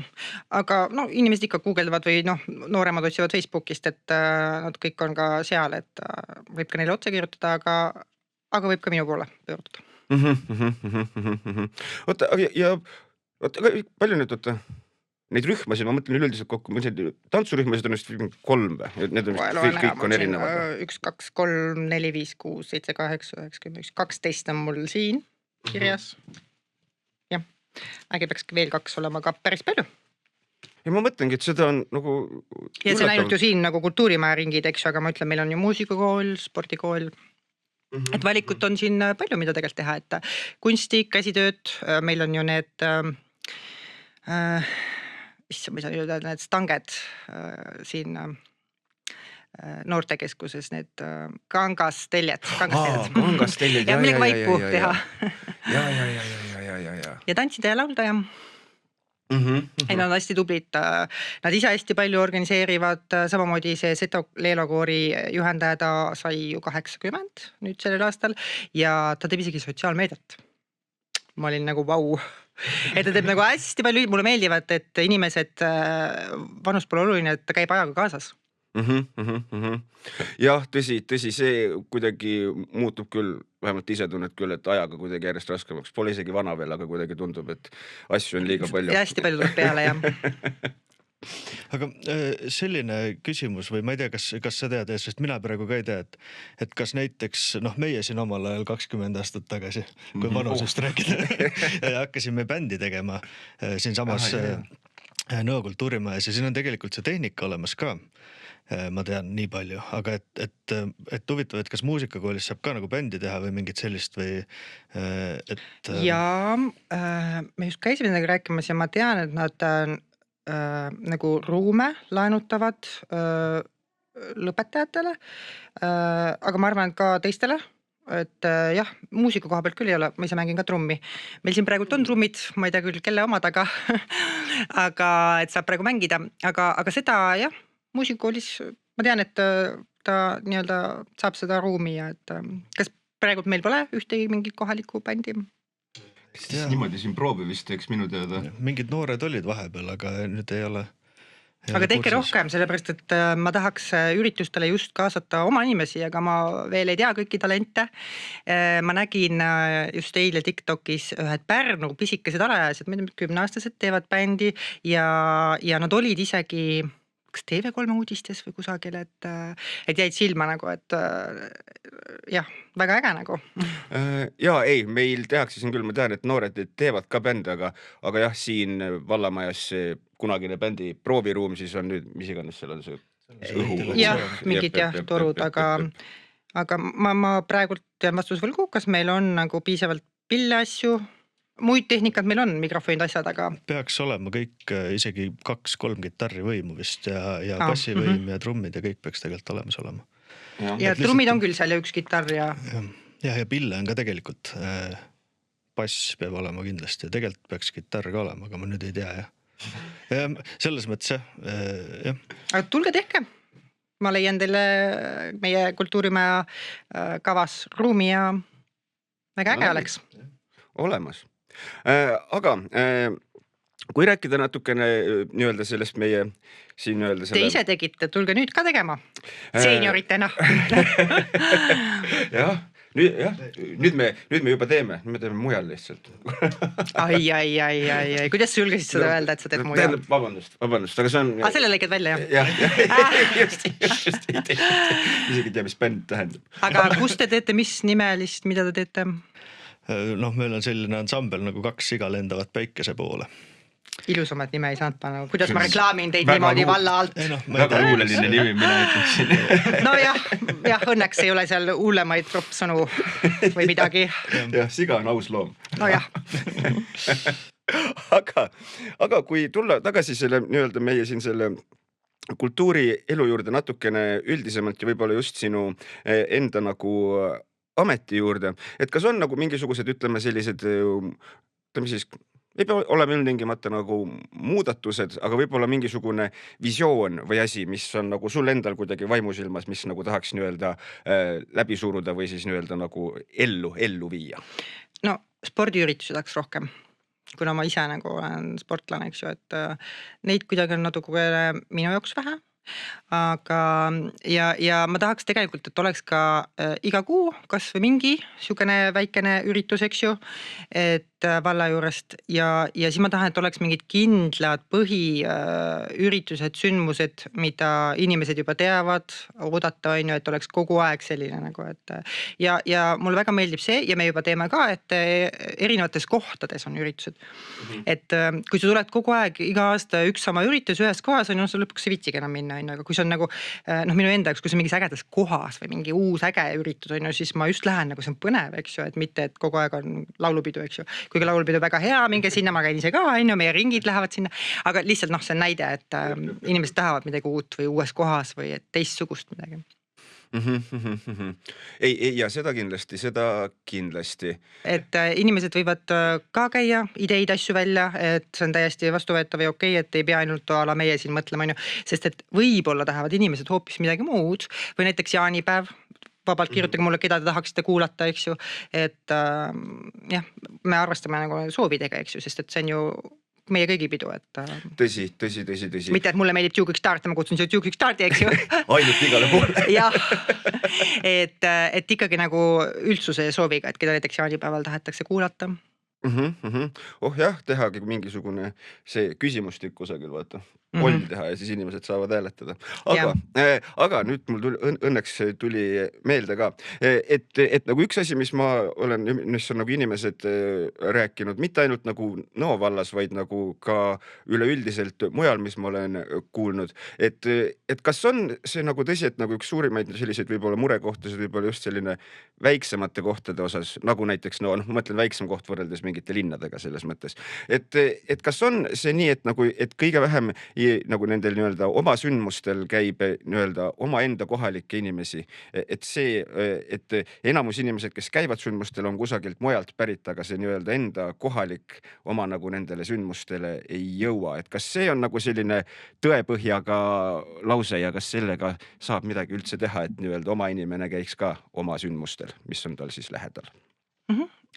aga no inimesed ikka guugeldavad või noh, nooremad otsivad Facebookist, et nad kõik on ka seal, et võib ka neile otse kirjutada, aga võib ka minu poole pöörduda. Oota, ja palju nüüd neid rühmasid, ma mõtlen üleüldiselt kokku, tantsurühmasid on vist 3 või? Need on vist kõik on erinevad. 1, 2, 3, 4, 5, 6, 7, 8, 9, 10, 12 on mul siin kirjas. Jah, äkki peaks veel 2 olema ka päris palju. Ja ma mõtlengi, et seda on nagu ja see on ainult ju siin nagu kultuurimaja ringid, eks, aga ma ütlen, meil on ju muusikakool, spordikool. Et valikut on siin palju, mida tegelikult teha, et kunsti, käsitööd, meil on ju need ma ei saa öelda, need stanged siin noortekeskuses, need kangasteljed. Ja millega vaipu teha. Ja tantsida ja laulda ja ei, nad on hästi tublid, nad ise hästi palju organiseerivad, samamoodi see Seto leelokoori juhendaja, ta sai ju 80 nüüd sellel aastal ja ta teeb isegi sotsiaalmeediat. Ma olin nagu vau. Et ta teeb nagu hästi palju, mulle meeldivad, et inimesed, vanus pole oluline, et ta käib ajaga kaasas. Jah, tõsi, see kuidagi muutub küll, vähemalt ise tunned küll, et ajaga kuidagi järjest raskemaks. Pole isegi vana veel, aga kuidagi tundub, et asju on liiga palju. Ja hästi palju tuleb peale, jah. Aga selline küsimus või ma ei tea, kas sa tead, sest mina praegu ka ei tea, et kas näiteks, noh, meie siin omal ajal 20 aastat tagasi, kui vanusest rääkida, hakkasime bändi tegema siin samas Nõo kultuurimajas ja siin on tegelikult see tehnika olemas ka. Ma tean nii palju, aga et huvitav, et kas muusikakoolis saab ka nagu bändi teha või mingit sellist või ja me just käisime nendega rääkimas ja ma tean, et nad nagu ruume laenutavad lõpetajatele, aga ma arvan, et ka teistele. Et jah, muusika koha pealt küll ei ole, ma ise mängin ka trummi. Meil siin praegult on trummid, ma ei tea küll, kelle omad, aga et saab praegu mängida. Aga seda jah, muusikakoolis ma tean, et ta nii-öelda saab seda ruumi ja et kas praegult meil pole ühtegi mingit kohalikku bändi? Siis niimoodi siin proovi vist teeks minu teada. Mingid noored olid vahepeal, aga nüüd ei ole. Aga tehke rohkem, sellepärast, et ma tahaks üritustele just kaasata oma inimesi, aga ma veel ei tea kõiki talente. Ma nägin just eile TikTokis ühed Pärnu pisikesed alaealised, 10-aastased teevad bändi ja nad olid isegi kas TV3 uudistes või kusagil, et jäid silma nagu, et jah, väga äge nagu. Ja ei, meil tehakse siin küll, ma tean, et noored teevad ka bändi, aga jah, siin vallamajas kunagine bändi prooviruum, siis on nüüd, mis iganes seal on see õhu. Jah, mingid jah, torud, aga ma praegult tean vastus võlgu, kas meil on nagu piisavalt pilleasju, muid tehnikat meil on, mikrofonid asjad, aga peaks olema kõik isegi 2-3 kitarri võimu vist ja bassivõim ja trummid ja kõik peaks tegelikult olemas olema. Ja trummid on küll seal ja üks kitarr ja pille on ka tegelikult. Bass peab olema kindlasti ja tegelikult peaks kitarr ka olema, aga ma nüüd ei tea ja selles mõttes jah. Aga tulge tehke. Ma leian teile meie kultuurimaja kavas ruumi ja väga äge oleks. Olemas. Aga kui rääkida natukene nii-öelda sellest meie siin nii-öelda Te ise tegite, tulge nüüd ka tegema senioritena. Jah, nüüd me juba teeme, me teeme mujal lihtsalt. Ai, kuidas sa julgesid seda öelda, et sa teed mujal? Vabandust, aga see on... selle lõiked välja, jah? Just, isegi ei tea, mis bänd tähendab. Aga kus te teete, mis nimelist, mida te teete? Meil on selline ansambel nagu 2 siga lendavat päikese poole. Ilusamat nime ei saanud panna. Kuidas ma reklaamin teid niimoodi valla alt? Väga luuleline nimi, mina ütleksin. No jah, õnneks ei ole seal hullemaid sõnu või midagi. Jah, siga on aus loom. No jah. Aga kui tulla tagasi selle nii-öelda meie siin selle kultuurielu juurde natukene üldisemalt ja võib-olla just sinu enda nagu ameti juurde, et kas on nagu mingisugused, ütleme sellised, ütleme siis, ei pea olema ilmtingimata nagu muudatused, aga võib-olla mingisugune visioon või asi, mis on nagu sul endal kuidagi vaimusilmas, mis nagu tahaks nii-öelda läbi suruda või siis nii-öelda nagu ellu viia? No spordiüritusi tahaks rohkem, kuna ma ise nagu olen sportlane, eks ju, et neid kuidagi on natuke minu jaoks vähe. Aga ja ma tahaks tegelikult, et oleks ka iga kuu kas või mingi sugune väikene üritus, eks ju, et valla juurest ja siis ma tahan, et oleks mingid kindlad põhiüritused, sündmused, mida inimesed juba teavad, oodata on ju, et oleks kogu aeg selline nagu, et ja mulle väga meeldib see ja me juba teeme ka, et erinevates kohtades on üritused. Et kui sa tuled kogu aeg iga aasta üks sama üritus ühes kohas on ju, sa lõpuks ei viitsigi enam minna, aga kui see on nagu minu enda jaoks, kui see mingis ägedas kohas või mingi uus äge üritus on ju, siis ma just lähen nagu see on põnev, eks ju, et mitte, et kogu aeg on laulupidu, eks ju. Kuigi laulupidu väga hea, minge sinna, ma käin ise ka, on ju, meie ringid lähevad sinna, aga lihtsalt see on näide, et inimesed tahavad midagi uut või uues kohas või teistsugust midagi. Ei, ja seda kindlasti. Et inimesed võivad ka käia ideid asju välja, et see on täiesti vastuvõetav ja okei, et ei pea ainult ala meie siin mõtlema, on ju, sest et võib-olla tahavad inimesed hoopis midagi muud või näiteks jaanipäev, vabalt kirjutage mulle, keda te tahaksite kuulata, eks ju, et jah, me arvestame nagu soovidega, eks ju, sest et see on ju meie kõigi pidu, et tõsi. Mitte, et mulle meeldib Juke Start ja ma kutsun see Juke Starti, eks ju. Ainult igale poole. Jah, et ikkagi nagu üldsuse sooviga, et keda näiteks jaanipäeval tahetakse kuulata. Oh jah, tehagi mingisugune see küsimustik kusagil, vaata. polli teha ja siis inimesed saavad hääletada. Jah. Aga nüüd mul õnneks tuli meelde ka, et nagu üks asi, mis on nagu inimesed rääkinud, mitte ainult nagu Nõo vallas, vaid nagu ka üleüldiselt mujal, mis ma olen kuulnud, et kas on see nagu tõsi, et nagu üks suurimaid selliseid võib-olla murekohtasid võib-olla just selline väiksemate kohtade osas, nagu näiteks, ma mõtlen väiksem koht võrreldes mingite linnadega selles mõttes, et kas on see nii, et nagu, et kõige vähem nagu nendel nii-öelda oma sündmustel käib nii-öelda omaenda kohalikke inimesi, et see, et enamus inimesed, kes käivad sündmustel, on kusagilt mujalt pärit, aga see nii-öelda enda kohalik oma nagu nendele sündmustele ei jõua, et kas see on nagu selline tõepõhjaga lause ja kas sellega saab midagi üldse teha, et nii-öelda oma inimene käiks ka oma sündmustel, mis on tal siis lähedal?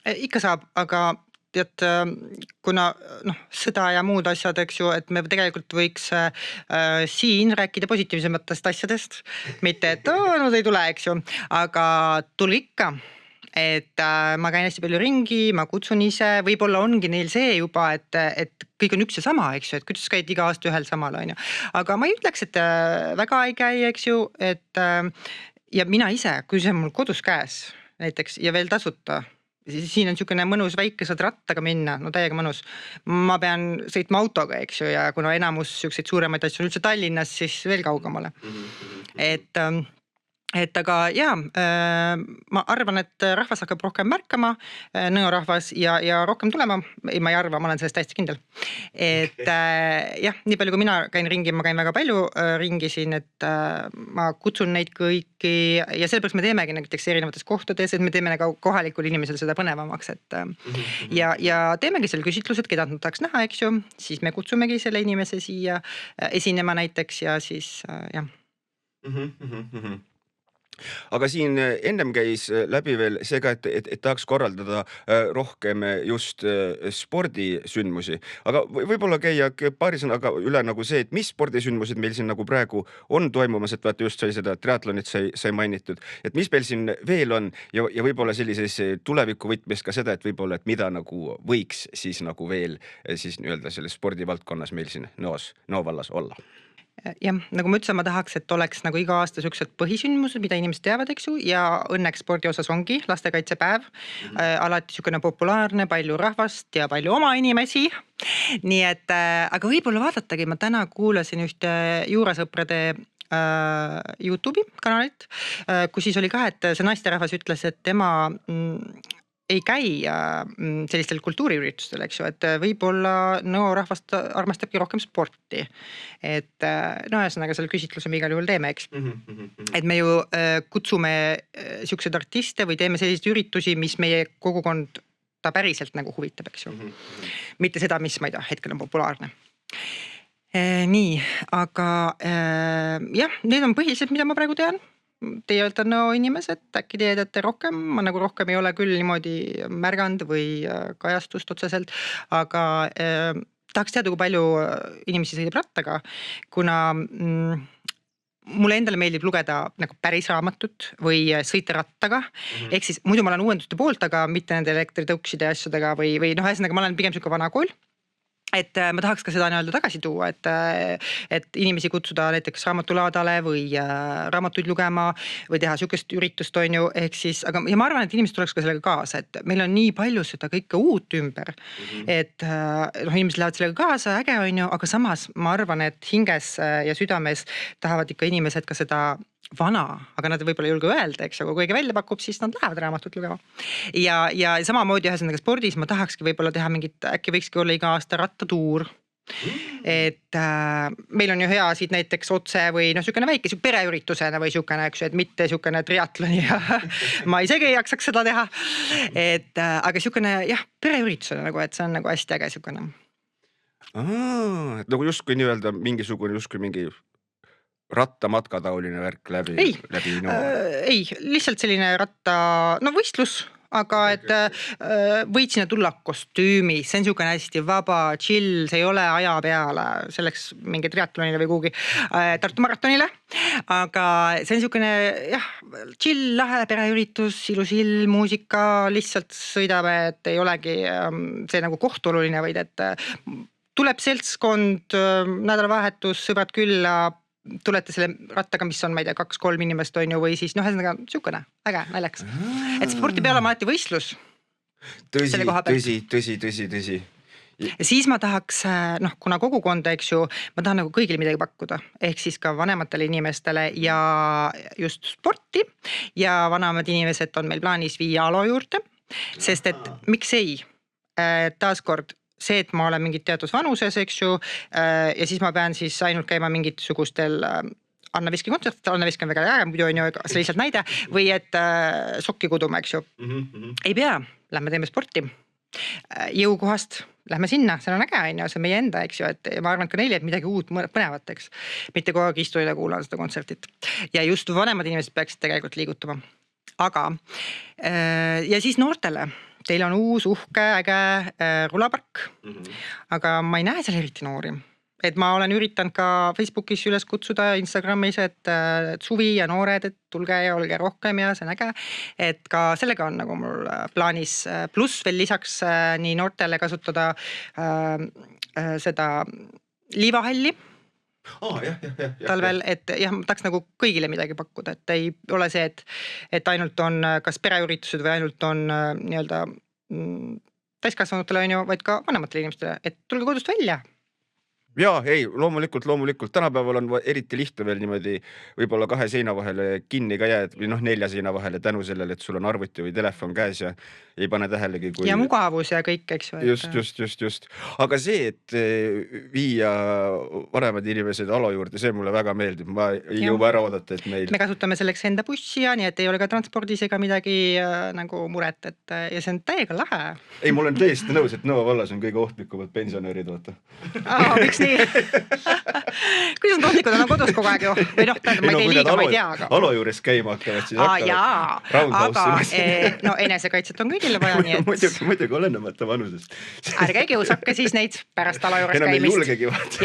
Ikka saab, aga tead, kuna sõda ja muud asjad, eks ju, et me tegelikult võiks siin rääkida positiivsematest asjadest, mitte et nad ei tule, eks ju, aga tulge ikka, et ma käin hästi palju ringi, ma kutsun ise, võib-olla ongi neil see juba, et kõik on üks ja sama, eks ju, et kuidas käid iga aasta ühel samal, on ju, aga ma ei ütleks, et väga ei käi, eks ju, et ja mina ise, kui see on mul kodus käes näiteks ja veel tasuta, siin on niisugune mõnus väike, saad rattaga minna, no täiega mõnus. Ma pean sõitma autoga, eks ju, ja kuna enamus niisuguseid suuremaid asju on üldse Tallinnas, siis veel kaugemale. Et aga jaa, ma arvan, et rahvas hakkab rohkem märkama, Nõo rahvas ja rohkem tulema, ma ei arva, ma olen sellest hästi kindel. Et jah, nii palju kui mina käin ringi, ma käin väga palju ringi siin, et ma kutsun neid kõiki ja sellepärast me teemegi näiteks erinevates kohtades, et me teeme ka kohalikul inimesel seda põnevamaks, et ja teemegi seal küsitlused, keda nad tahaks näha, eks ju, siis me kutsumegi selle inimese siia esinema näiteks ja siis jah. Aga siin ennem käis läbi veel see ka, et tahaks korraldada rohkem just spordisündmusi, aga võib-olla käia paari sõnaga üle nagu see, et mis spordisündmused meil siin nagu praegu on toimumas, et vaata just sai seda triatlonit sai mainitud, et mis meil siin veel on ja võib-olla sellises tulevikuvõtmes ka seda, et võib-olla, et mida nagu võiks siis nagu veel siis nii-öelda selles spordivaldkonnas meil siin Nõo vallas olla. Jah, nagu ma ütlesin, ma tahaks, et oleks nagu iga aasta niisugused põhisündmused, mida inimesed teavad, eks ju, ja õnneks spordi osas ongi lastekaitsepäev, alati niisugune populaarne, palju rahvast ja palju oma inimesi. Nii et, aga võib-olla vaadatagi, ma täna kuulasin ühte juurasõprade YouTube'i kanalit, kus siis oli ka, et see naisterahvas ütles, et tema ei käi sellistel kultuuriüritustel, eks ju, et võib-olla Nõo rahvast armastabki rohkem sporti. Et no ühesõnaga selle küsitluse me igal juhul teeme, eks. Et me ju kutsume niisuguseid artiste või teeme selliseid üritusi, mis meie kogukond ta päriselt nagu huvitab, eks ju. Mitte seda, mis ma ei tea, hetkel on populaarne. Nii, aga jah, need on põhiliselt, mida ma praegu tean. Teie olete Nõo inimesed, äkki teedate rohkem, ma nagu rohkem ei ole küll niimoodi märganud või kajastust otseselt, aga tahaks teada, kui palju inimesi sõidab rattaga, kuna mulle endale meeldib lugeda nagu päris raamatut või sõita rattaga, ehk siis muidu ma olen uuenduste poolt, aga mitte nende elektritõukside asjadega või ühesõnaga ma olen pigem niisugune vana kool. Et ma tahaks ka seda nii-öelda tagasi tuua, et inimesi kutsuda näiteks raamatulaadale või raamatuid lugema või teha niisugust üritust, on ju, ehk siis, aga ja ma arvan, et inimesed tuleks ka sellega kaasa, et meil on nii palju seda kõike uut ümber, et inimesed lähevad sellega kaasa, äge on ju, aga samas ma arvan, et hinges ja südames tahavad ikka inimesed ka seda vana, aga nad võib-olla ei julge öelda, eks, aga kui keegi välja pakub, siis nad lähevad raamatut lugema. Ja samamoodi ühesõnaga spordis ma tahakski võib-olla teha mingit, äkki võikski olla iga aasta rattatuur. Et meil on ju hea siit näiteks otse või niisugune väike pereüritusena või niisugune, eks ju, et mitte niisugune triatloni ja ma isegi ei jaksaks seda teha. Et aga niisugune jah, pereüritusena nagu, et see on nagu hästi äge niisugune. Nagu justkui nii-öelda mingisugune mingi rattamatkatauline värk läbi Nõo. Ei, lihtsalt selline võistlus, aga et võid sinna tulla kostüümi, see on niisugune hästi vaba, chill, see ei ole aja peale, selleks mingi triatlonile või kuhugi Tartu maratonile, aga see on niisugune jah, chill, lahe pereüritus, ilus ilm, muusika, lihtsalt sõidame, et ei olegi see nagu koht oluline, vaid et tuleb seltskond, nädalavahetus, sõbrad külla, tulete selle rattaga, mis on, ma ei tea, 2-3 inimest on ju, või siis ühesõnaga sihukene äge, naljakas. Et sporti peab olema alati võistlus. Tõsi. Ja siis ma tahaks, kuna kogukonda, eks ju, ma tahan nagu kõigile midagi pakkuda, ehk siis ka vanematele inimestele ja just sporti ja vanemad inimesed on meil plaanis viia Alo juurde, sest et miks ei, taaskord see, et ma olen mingit teatud vanuses, eks ju, ja siis ma pean siis ainult käima mingisugustel Anna Viski kontsert, Anna Viski on väga hea, muidu on ju see lihtsalt näide, või et sokki kuduma, eks ju. Ei pea, lähme teeme sporti. Jõukohast, lähme sinna, see on äge, see on meie enda, eks ju, et ma arvan ka neile, et midagi uut põnevat, eks. Mitte kogu aeg istuda ja kuulan seda kontsertit. Ja just vanemad inimesed peaksid tegelikult liigutama. Aga, ja siis noortele. Teil on uus uhke, äge rulapark, aga ma ei näe seal eriti noori. Et ma olen üritanud ka Facebookis üles kutsuda, Instagramis, et suvi ja noored, et tulge ja olge rohkem ja see on äge. Et ka sellega on nagu mul plaanis, pluss veel lisaks nii noortele kasutada seda liivahalli. Talvel, et jah, ma tahaks nagu kõigile midagi pakkuda, et ei ole see, et ainult on kas pereüritused või ainult on nii-öelda täiskasvanutele on ju, vaid ka vanematele inimestele, et tulge kodust välja. Jaa, ei, loomulikult. Tänapäeval on eriti lihtne veel niimoodi võib-olla 2 seina vahele kinni ka jääd või 4 seina vahele tänu sellele, et sul on arvuti või telefon käes ja ei pane tähelegi. Kui... Ja mugavus ja kõik, eks ju. Just. Aga see, et viia vanemad inimesed Alo juurde, see mulle väga meeldib. Ma ei jõua ära oodata, et meil... Me kasutame selleks enda bussi ja nii, et ei ole ka transpordis ega midagi nagu muret, et ja see on täiega lahe. Ei, mul on täiesti nõus, et Nõo vallas on kõige ohtlikumad pensionärid, vaata. Miks nii? Kui on tohlikud, on kodus kogu aeg ju. Või noh, ma ei tee liiga, ma ei tea. Aga... Alo juures käima hakkavad, siis hakkavad aga enesekaitset on kõigile vaja, nii et... Muidugi olenemata vanusest. Ärge kiusake siis neid pärast Alo juures käimist. Enam ei julgegi vaata.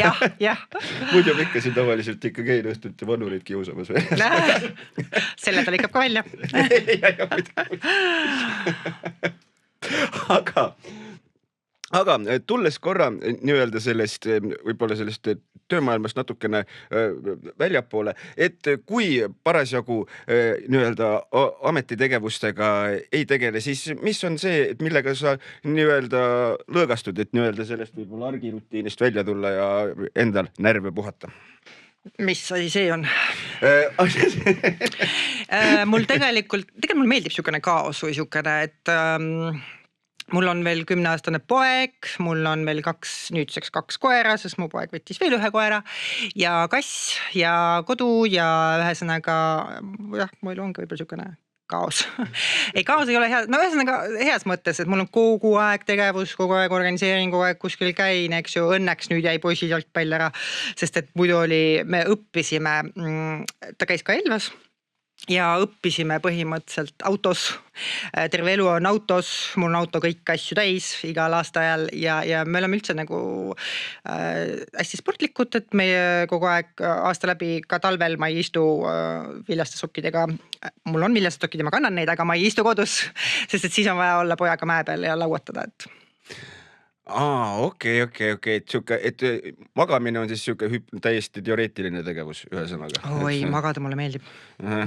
Jah. Muidu ikka siin tavaliselt ikka käin õhtuti vanurid kiusamas või? Selle ta lõikab ka välja. Aga tulles korra nii-öelda sellest, võib-olla sellest töömaailmast natukene väljapoole, et kui parasjagu nii-öelda ametitegevustega ei tegele, siis mis on see, et millega sa nii-öelda lõõgastud, et nii-öelda sellest võib-olla argirutiinist välja tulla ja endal närve puhata? Mis asi see on? Mul tegelikult mul meeldib siukene kaos või siukene, et... Mul on veel 10-aastane poeg, mul on veel nüüdseks 2 koera, sest mu poeg võttis veel 1 koera ja kass ja kodu ja ühesõnaga, jah, mul ongi võib-olla siukene kaos. Ei, kaos ei ole hea, ühesõnaga heas mõttes, et mul on kogu aeg tegevus, kogu aeg organiseerin, kogu aeg kuskil käin, eks ju, õnneks nüüd jäi poisil jalgpall ära, sest et muidu me õppisime, ta käis ka Elvas. Ja õppisime põhimõtteliselt autos, terve elu on autos, mul on auto kõik asju täis igal aastaajal ja me oleme üldse nagu hästi sportlikud, et meie kogu aeg aasta läbi ka talvel ma ei istu viljaste sokkidega, mul on viljaste sokkid ja ma kannan neid, aga ma ei istu kodus, sest et siis on vaja olla pojaga mäe peal ja lauatada, et... Okei, et magamine on siis siuke täiesti teoreetiline tegevus ühesõnaga. Oi, magada mulle meeldib.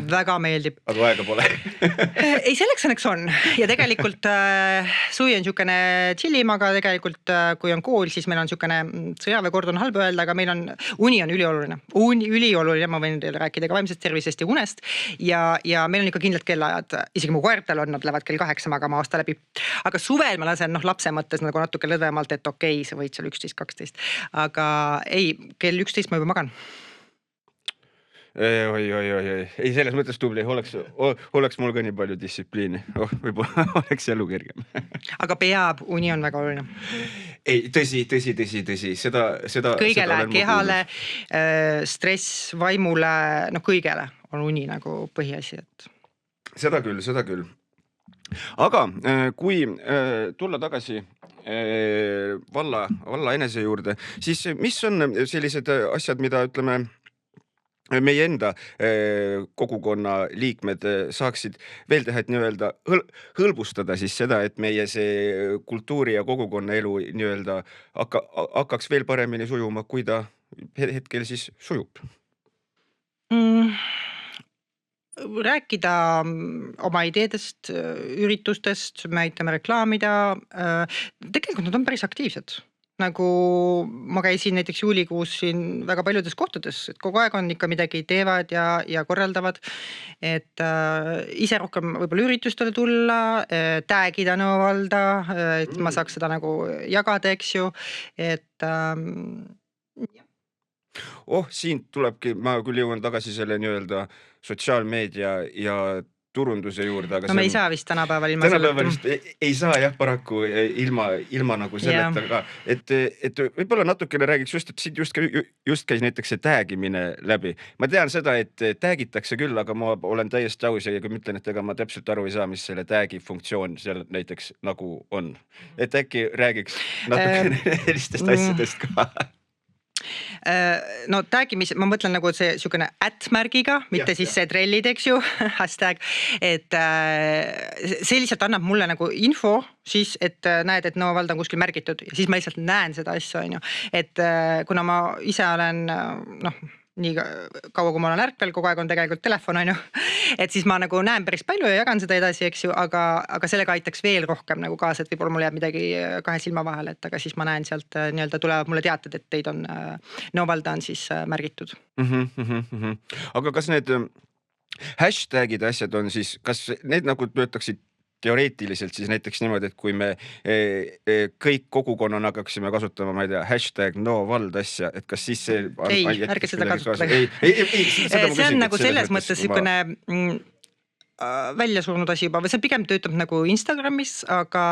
Väga meeldib. Aga aega pole. Ei, selleks õnneks on. Ja tegelikult suvi on siukene chillim, aga tegelikult kui on kool, siis meil on siukene sõjaväekord on halb öelda, aga meil on uni on ülioluline. Ülioluline, ma võin teile rääkida ka vaimsest tervisest ja unest. Ja meil on ikka kindlad kellaajad. Isegi mu koertel on, nad lähevad kell 8 magama aasta läbi. Aga suvel ma lasen lapse mõttes nagu natuke lõdvemalt, et okei, sa võid seal 11-12. Aga ei, kell 11 ma juba magan. Oi. Ei, selles mõttes tubli. Oleks mul ka nii palju distsipliini. Võib-olla oleks elu kergem. Aga peab, uni on väga oluline. Ei, tõsi. Kõigele, kehale, stress, vaimule, kõigele on uni nagu põhiasi. Seda küll. Aga kui tulla tagasi valla enese juurde, siis mis on sellised asjad, mida ütleme meie enda kogukonna liikmed saaksid veel teha, et nii-öelda hõlbustada siis seda, et meie see kultuuri ja kogukonna elu nii-öelda hakkaks veel paremini sujuma, kui ta hetkel siis sujub. Rääkida oma ideedest, üritustest, me aitame reklaamida. Tegelikult nad on päris aktiivsed. Nagu ma käisin näiteks juulikuus siin väga paljudes kohtades, et kogu aeg on ikka midagi teevad ja korraldavad. Et ise rohkem võib-olla üritustele tulla, tagida Nõo valda, et ma saaks seda nagu jagada, eks ju. Et Siin tulebki, ma küll jõuan tagasi selle nii-öelda sotsiaalmeedia ja turunduse juurde, aga no me ei saa vist tänapäeval ilma tänapäeval vist ei saa jah paraku ilma nagu selleta ka, et võib-olla natukene räägiks just, et siit just käis näiteks see tagimine läbi. Ma tean seda, et tagitakse küll, aga ma olen täiesti aus ja kui ütlen, et ega ma täpselt aru ei saa, mis selle tagi funktsioon seal näiteks nagu on. Et äkki räägiks natukene sellistest asjadest ka. No tagimis, ma mõtlen nagu see sükene @märgiga, mitte siis see trellid, eks ju, hashtag, et see lihtsalt annab mulle nagu info siis, et näed, et Nõo vald on kuskil märgitud ja siis ma lihtsalt näen seda asja, on ju. Et kuna ma ise olen nii kaua, kui ma olen ärkvel, kogu aeg on tegelikult telefon, on ju. Et siis ma nagu näen päris palju ja jagan seda edasi, eks ju, aga sellega aitaks veel rohkem nagu kaasa, et võib-olla mul jääb midagi kahe silma vahele, et aga siis ma näen sealt nii-öelda tulevad mulle teated, et teid on Nõo valda on siis märgitud. Aga kas need hashtagid asjad on siis, kas need nagu töötaksid teoreetiliselt siis näiteks niimoodi, et kui me kõik kogukonnana hakkaksime kasutama, ma ei tea, hashtag Nõo vald asja, et kas siis see... Ei, ärge seda kasutada. See on nagu selles mõttes sükene välja surnud asi juba, või see pigem töötab nagu Instagramis, aga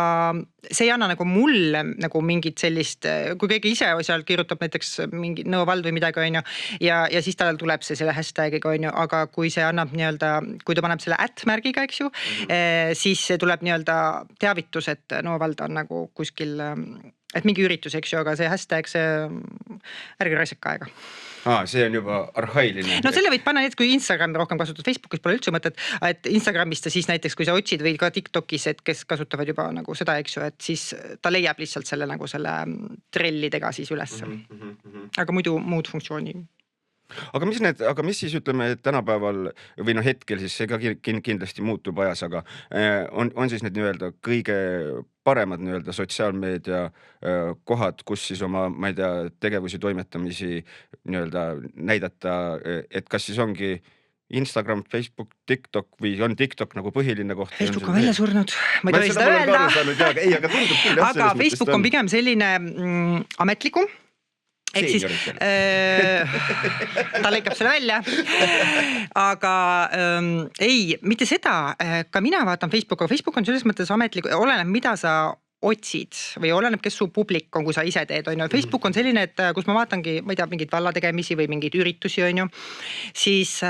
see ei anna nagu mulle nagu mingit sellist, kui keegi ise seal kirjutab näiteks mingi Nõo vald või midagi, on ju, ja siis tal tuleb see selle hashtagiga, on ju, aga kui see annab nii-öelda, kui ta paneb selle @märgiga, eks ju, siis tuleb nii-öelda teavitus, et Nõo vald on nagu kuskil, et mingi üritus, eks ju, aga see hashtag, see ärge raisake aega. See on juba arhailine. No selle võid panna need, kui Instagrami rohkem kasutad, Facebookis pole üldse mõtet, et Instagramist ja siis näiteks, kui sa otsid või ka TikTokis, et kes kasutavad juba nagu seda, eks ju, et siis ta leiab lihtsalt selle nagu selle trellidega siis üles. Aga muidu muud funktsiooni. Aga mis siis ütleme, et tänapäeval või hetkel siis see ka kindlasti muutub ajas, aga on siis need nii-öelda kõige paremad nii-öelda sotsiaalmeedia kohad, kus siis oma, ma ei tea, tegevusi, toimetamisi nii-öelda näidata, et kas siis ongi Instagram, Facebook, TikTok või on TikTok nagu põhiline koht? Facebook on välja surnud, ma ei tohi seda öelda. Ei, aga tundub küll. Aga Facebook on pigem selline ametlikum. Ehk siis ta lõikab selle välja, aga ei, mitte seda, ka mina vaatan Facebooki, aga Facebook on selles mõttes ametlik, oleneb mida sa otsid või oleneb, kes su publik on, kui sa ise teed, on ju. Facebook on selline, et kus ma vaatangi, ma ei tea, mingeid vallategemisi või mingeid üritusi, on ju, siis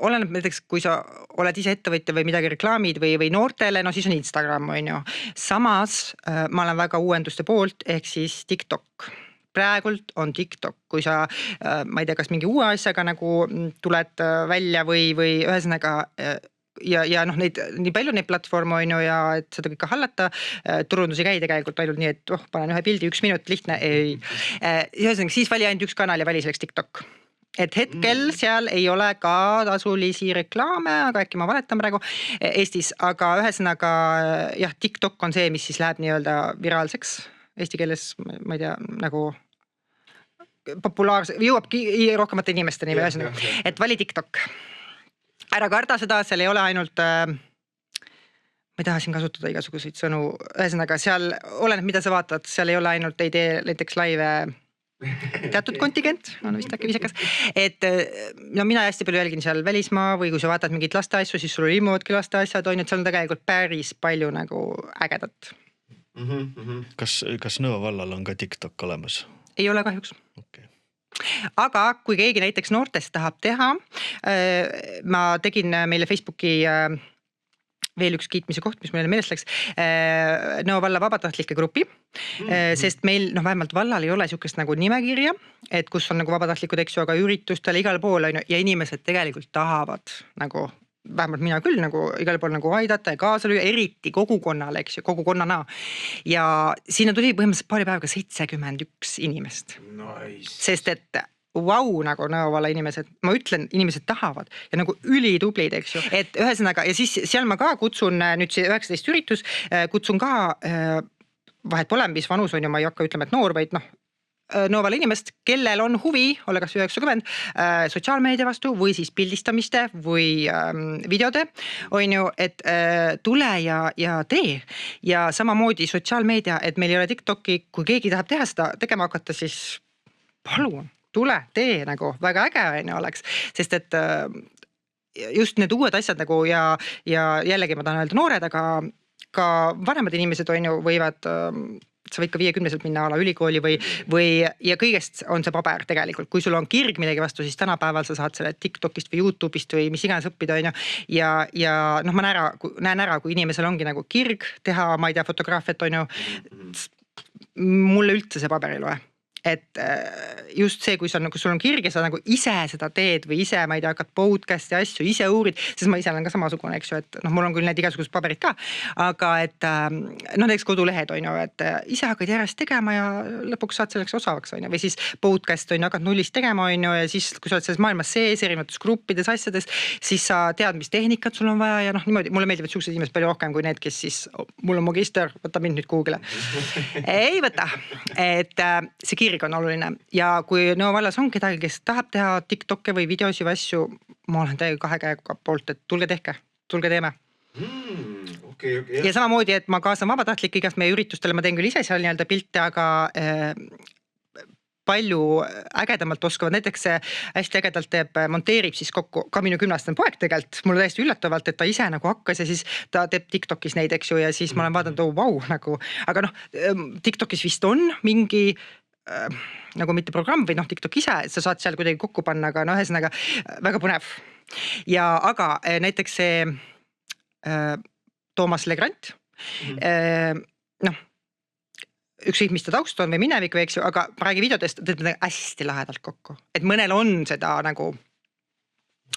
oleneb näiteks, kui sa oled ise ettevõtja või midagi reklaamid või noortele, no siis on Instagram, on ju. Samas ma olen väga uuenduste poolt, ehk siis TikTok. Praegult on TikTok, kui sa, ma ei tea, kas mingi uue asjaga nagu tuled välja või ühesõnaga ja neid, nii palju neid platvorme on ju ja et seda kõike hallata, turundus ei käi tegelikult ainult nii, et panen ühe pildi, 1 minut, lihtne, ei. Ühesõnaga, siis vali ainult üks kanal ja vali selleks TikTok. Et hetkel seal ei ole ka tasulisi reklaame, aga äkki ma valetan praegu Eestis, aga ühesõnaga jah, TikTok on see, mis siis läheb nii-öelda viraalseks. Eesti keeles, ma ei tea, nagu populaarse, jõuabki rohkemate inimesteni või ühesõnaga, et vali TikTok. Ära karda seda, seal ei ole ainult, ma ei taha siin kasutada igasuguseid sõnu, ühesõnaga seal oleneb, mida sa vaatad, seal ei ole ainult, ei tee näiteks laive teatud kontingent, on vist äkki viisakas, et no mina hästi palju jälgin seal välismaa või kui sa vaatad mingit lasteasju, siis sul ilmuvadki lasteasjad, on ju, et seal on tegelikult päris palju nagu ägedat. Kas Nõo vallal on ka TikTok olemas? Ei ole kahjuks. Okay. Aga kui keegi näiteks noortest tahab teha, ma tegin meile Facebooki veel üks kiitmise koht, mis meile meelest läks, Nõo valla vabatahtlike grupi, sest meil vähemalt vallal ei ole sihukest nagu nimekirja, et kus on nagu vabatahtlikud, eks ju, aga üritustel igal pool on ju, ja inimesed tegelikult tahavad nagu, vähemalt mina küll nagu igal pool nagu aidata ja kaasa lüüa, eriti kogukonnale, eks ju, kogukonnana. Ja sinna tuli põhimõtteliselt paari päevaga 71 inimest. Nice. Sest et nagu Nõo valla inimesed, ma ütlen, inimesed tahavad ja nagu ülitublid, eks ju, et ühesõnaga ja siis seal ma ka kutsun nüüd see 19 üritus, kutsun ka vahet pole, mis vanus on ju, ma ei hakka ütlema, et noor, vaid Nõo valla inimest, kellel on huvi, ole kas 90, sotsiaalmeedia vastu või siis pildistamiste või videode, on ju, et tule ja tee. Ja samamoodi sotsiaalmeedia, et meil ei ole TikToki, kui keegi tahab teha seda tegema hakata, siis palun, tule, tee nagu, väga äge on ju oleks, sest et just need uued asjad nagu ja jällegi ma tahan öelda noored, aga ka vanemad inimesed on ju võivad sa võid ka 50-selt minna ala ülikooli või ja kõigest on see paber tegelikult. Kui sul on kirg midagi vastu, siis tänapäeval sa saad selle TikTokist või YouTube'ist või mis iganes õppida, on ju. Ja ma näen ära, kui inimesel ongi nagu kirg teha, ma ei tea, fotograafiat, on ju. Mulle üldse see paber ei loe. Et just see, kui sul on kirg ja sa nagu ise seda teed või ise, ma ei tea, hakkad podcast'i asju, ise uurid, sest ma ise olen ka samasugune, eks ju, et mul on küll need igasugused paberid ka, aga et näiteks kodulehed on ju, et ise hakkad järjest tegema ja lõpuks saad selleks osavaks on ju, või siis podcast on ju, hakkad nullist tegema on ju, ja siis kui sa oled selles maailmas sees, erinevates gruppides, asjades, siis sa tead, mis tehnikat sul on vaja ja niimoodi, mulle meeldivad suhksed inimesed palju rohkem kui need, kes siis, mul on magister, võta mind nüüd kuhugile. Ei võta, et see kirg on oluline ja kui Nõo vallas on kedagi, kes tahab teha TikTokke või videosi või asju, ma olen täiega kahe käega poolt, et tulge tehke, tulge teeme. Okay. Ja samamoodi, et ma kaasan vabatahtlik igast meie üritustele, ma teen küll ise seal nii-öelda pilte, aga palju ägedamalt oskavad, näiteks hästi ägedalt monteerib siis kokku ka minu 10-aastane poeg tegelikult, mulle täiesti üllatavalt, et ta ise nagu hakkas ja siis ta teeb TikTokis neid, eks ju, ja siis ma olen vaadanud, nagu, aga TikTokis vist on mingi nagu mitte programm või TikTok ise, sa saad seal kuidagi kokku panna, aga ühesõnaga väga põnev. Ja aga näiteks see Toomas Legrant, ükskõik mis ta taust on või minevik või eks ju, aga ma räägin videodest, teed hästi lahedalt kokku. Et mõnel on seda nagu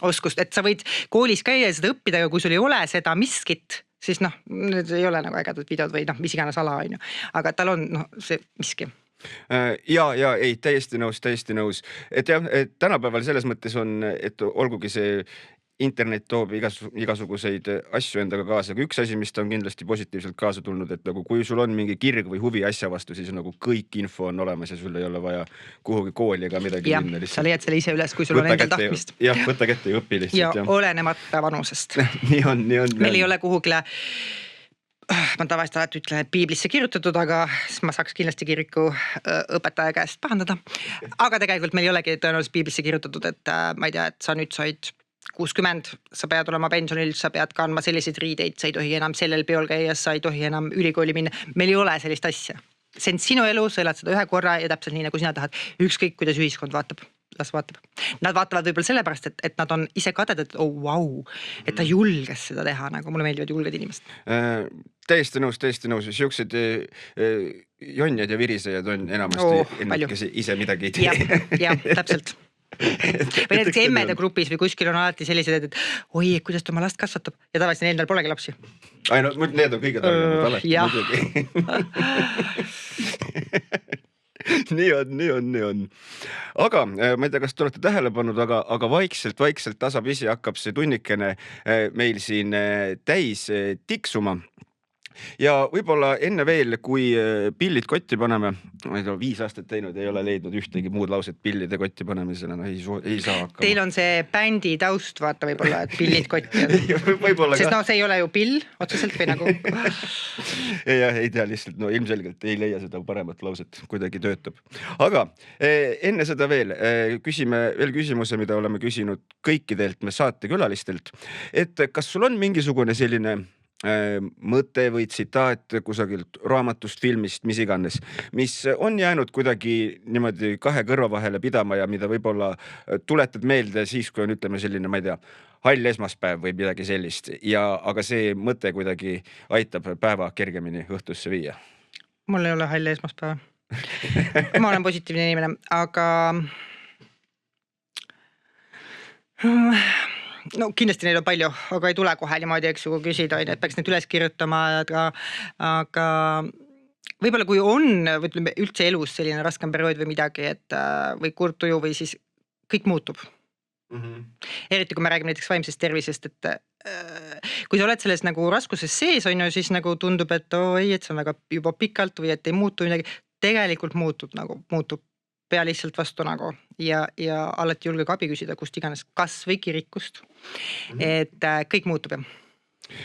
oskust, et sa võid koolis käia ja seda õppida, aga kui sul ei ole seda miskit, siis need ei ole nagu ägedad videod või mis iganes ala on ju, aga tal on see miski. Ja ei, täiesti nõus. Et jah, et tänapäeval selles mõttes on, et olgugi see internet toob igasuguseid asju endaga kaasa, aga üks asi, mis ta on kindlasti positiivselt kaasa tulnud, et nagu kui sul on mingi kirg või huvi asja vastu, siis nagu kõik info on olemas ja sul ei ole vaja kuhugi kooli ega midagi minna. Sa leiad selle ise üles, kui sul on endal tahtmist. Jah, võtta kätte ja õpi lihtsalt. Ja olenemata vanusest. nii on. Meil ei ole kuhugile ma tavaliselt alati ütlen, et piiblisse kirjutatud, aga ma saaks kindlasti kiriku õpetaja käest pahandada. Aga tegelikult meil ei olegi tõenäoliselt piiblisse kirjutatud, et ma ei tea, et sa nüüd said 60, sa pead olema pensionil, sa pead kandma selliseid riideid, sa ei tohi enam sellel peol käia, sa ei tohi enam ülikooli minna. Meil ei ole sellist asja. See on sinu elu, sa elad seda ühe korra ja täpselt nii, nagu sina tahad. Ükskõik, kuidas ühiskond vaatab. Las vaatab. Nad vaatavad võib-olla sellepärast, et nad on ise kadedad, et ta julges seda teha, nagu mulle meeldivad julged inimesed. Täiesti nõus. Siuksed jonnjad ja virisejad on enamasti ennekesi ise midagi ei tee. Jah, täpselt. Või näiteks emmede grupis või kuskil on alati sellised, et oi, kuidas ta oma last kasvatab ja tavaliselt neil polegi lapsi. Ai, need on kõige targemad alati. Nii on. Aga ma ei tea, kas te olete tähele pannud, aga vaikselt tasapisi hakkab see tunnikene meil siin täis tiksuma. Ja võib-olla enne veel, kui pillid kotti paneme, ma ei tea, 5 aastat teinud, ei ole leidnud ühtegi muud lauset pillide kotti panemisele, ei saa hakkama. Teil on see bändi taust, vaata võib-olla, et pillid kotti. Sest see ei ole ju pill otseselt või nagu. ei tea lihtsalt, ilmselgelt ei leia seda paremat lauset, kuidagi töötab. Aga enne seda veel, küsime veel küsimuse, mida oleme küsinud kõikidelt me saatekülalistelt, et kas sul on mingisugune selline mõte või tsitaat kusagilt raamatust, filmist, mis iganes, mis on jäänud kuidagi niimoodi 2 kõrva vahele pidama ja mida võib-olla tuletad meelde siis, kui on, ütleme selline, ma ei tea, hall esmaspäev või midagi sellist aga see mõte kuidagi aitab päeva kergemini õhtusse viia. Mul ei ole halli esmaspäeva. Ma olen positiivne inimene, aga no kindlasti neid on palju, aga ei tule kohe niimoodi, eks ju, kui küsida, et peaks need üles kirjutama, aga võib-olla kui on ütleme, üldse elus selline raskem periood või midagi, või kurb tuju või siis kõik muutub. Eriti kui me räägime näiteks vaimsest tervisest, kui sa oled selles nagu raskuses sees, on ju, siis nagu tundub, et et see on väga juba pikalt või et ei muutu midagi. Tegelikult muutub pea lihtsalt vastu nagu ja alati julge abi küsida, kust iganes, kas või kirikust. Et kõik muutub.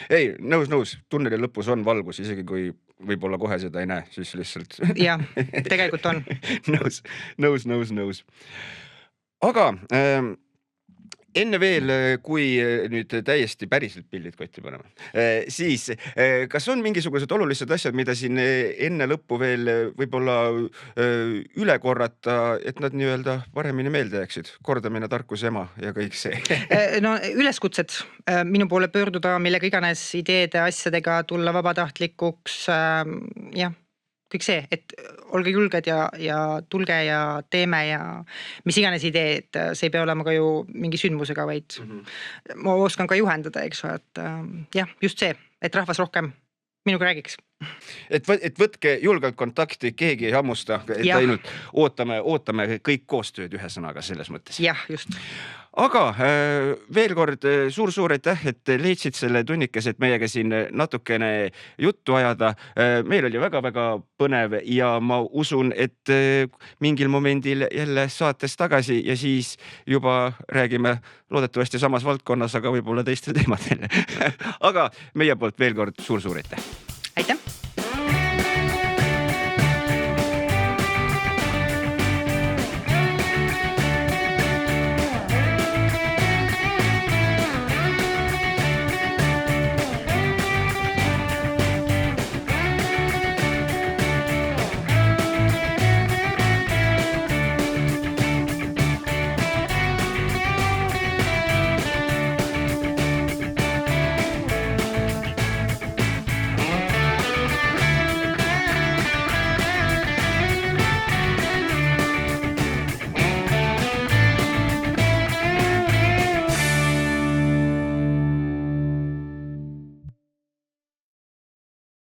Ei, nõus. Tunneli lõpus on valgus, isegi kui võib-olla kohe seda ei näe, siis lihtsalt. Jah, tegelikult on. Nõus. Aga enne veel, kui nüüd täiesti päriselt pillid kotti paneme, siis kas on mingisugused olulised asjad, mida siin enne lõppu veel võib-olla üle korrata, et nad nii-öelda paremini meelde jääksid? Kordamine, tarkus, ema ja kõik see. No üleskutsed minu poole pöörduda, millega iganes ideede, asjadega tulla vabatahtlikuks, jah. Kõik see, et olge julged ja tulge ja teeme ja mis iganes idee, et see ei pea olema ka ju mingi sündmusega, vaid ma oskan ka juhendada, eks ju, et jah, just see, et rahvas rohkem minuga räägiks. Et võtke julgelt kontakti, keegi ei hammusta, et ainult ootame kõik koostööd ühe sõnaga selles mõttes. Jah, just. Aga veel kord suur aitäh, et leidsid selle tunnikese, et meiega siin natukene juttu ajada. Meil oli väga-väga põnev ja ma usun, et mingil momendil jälle saates tagasi ja siis juba räägime loodetavasti samas valdkonnas, aga võib-olla teistel teemadel. Aga meie poolt veel kord suur aitäh.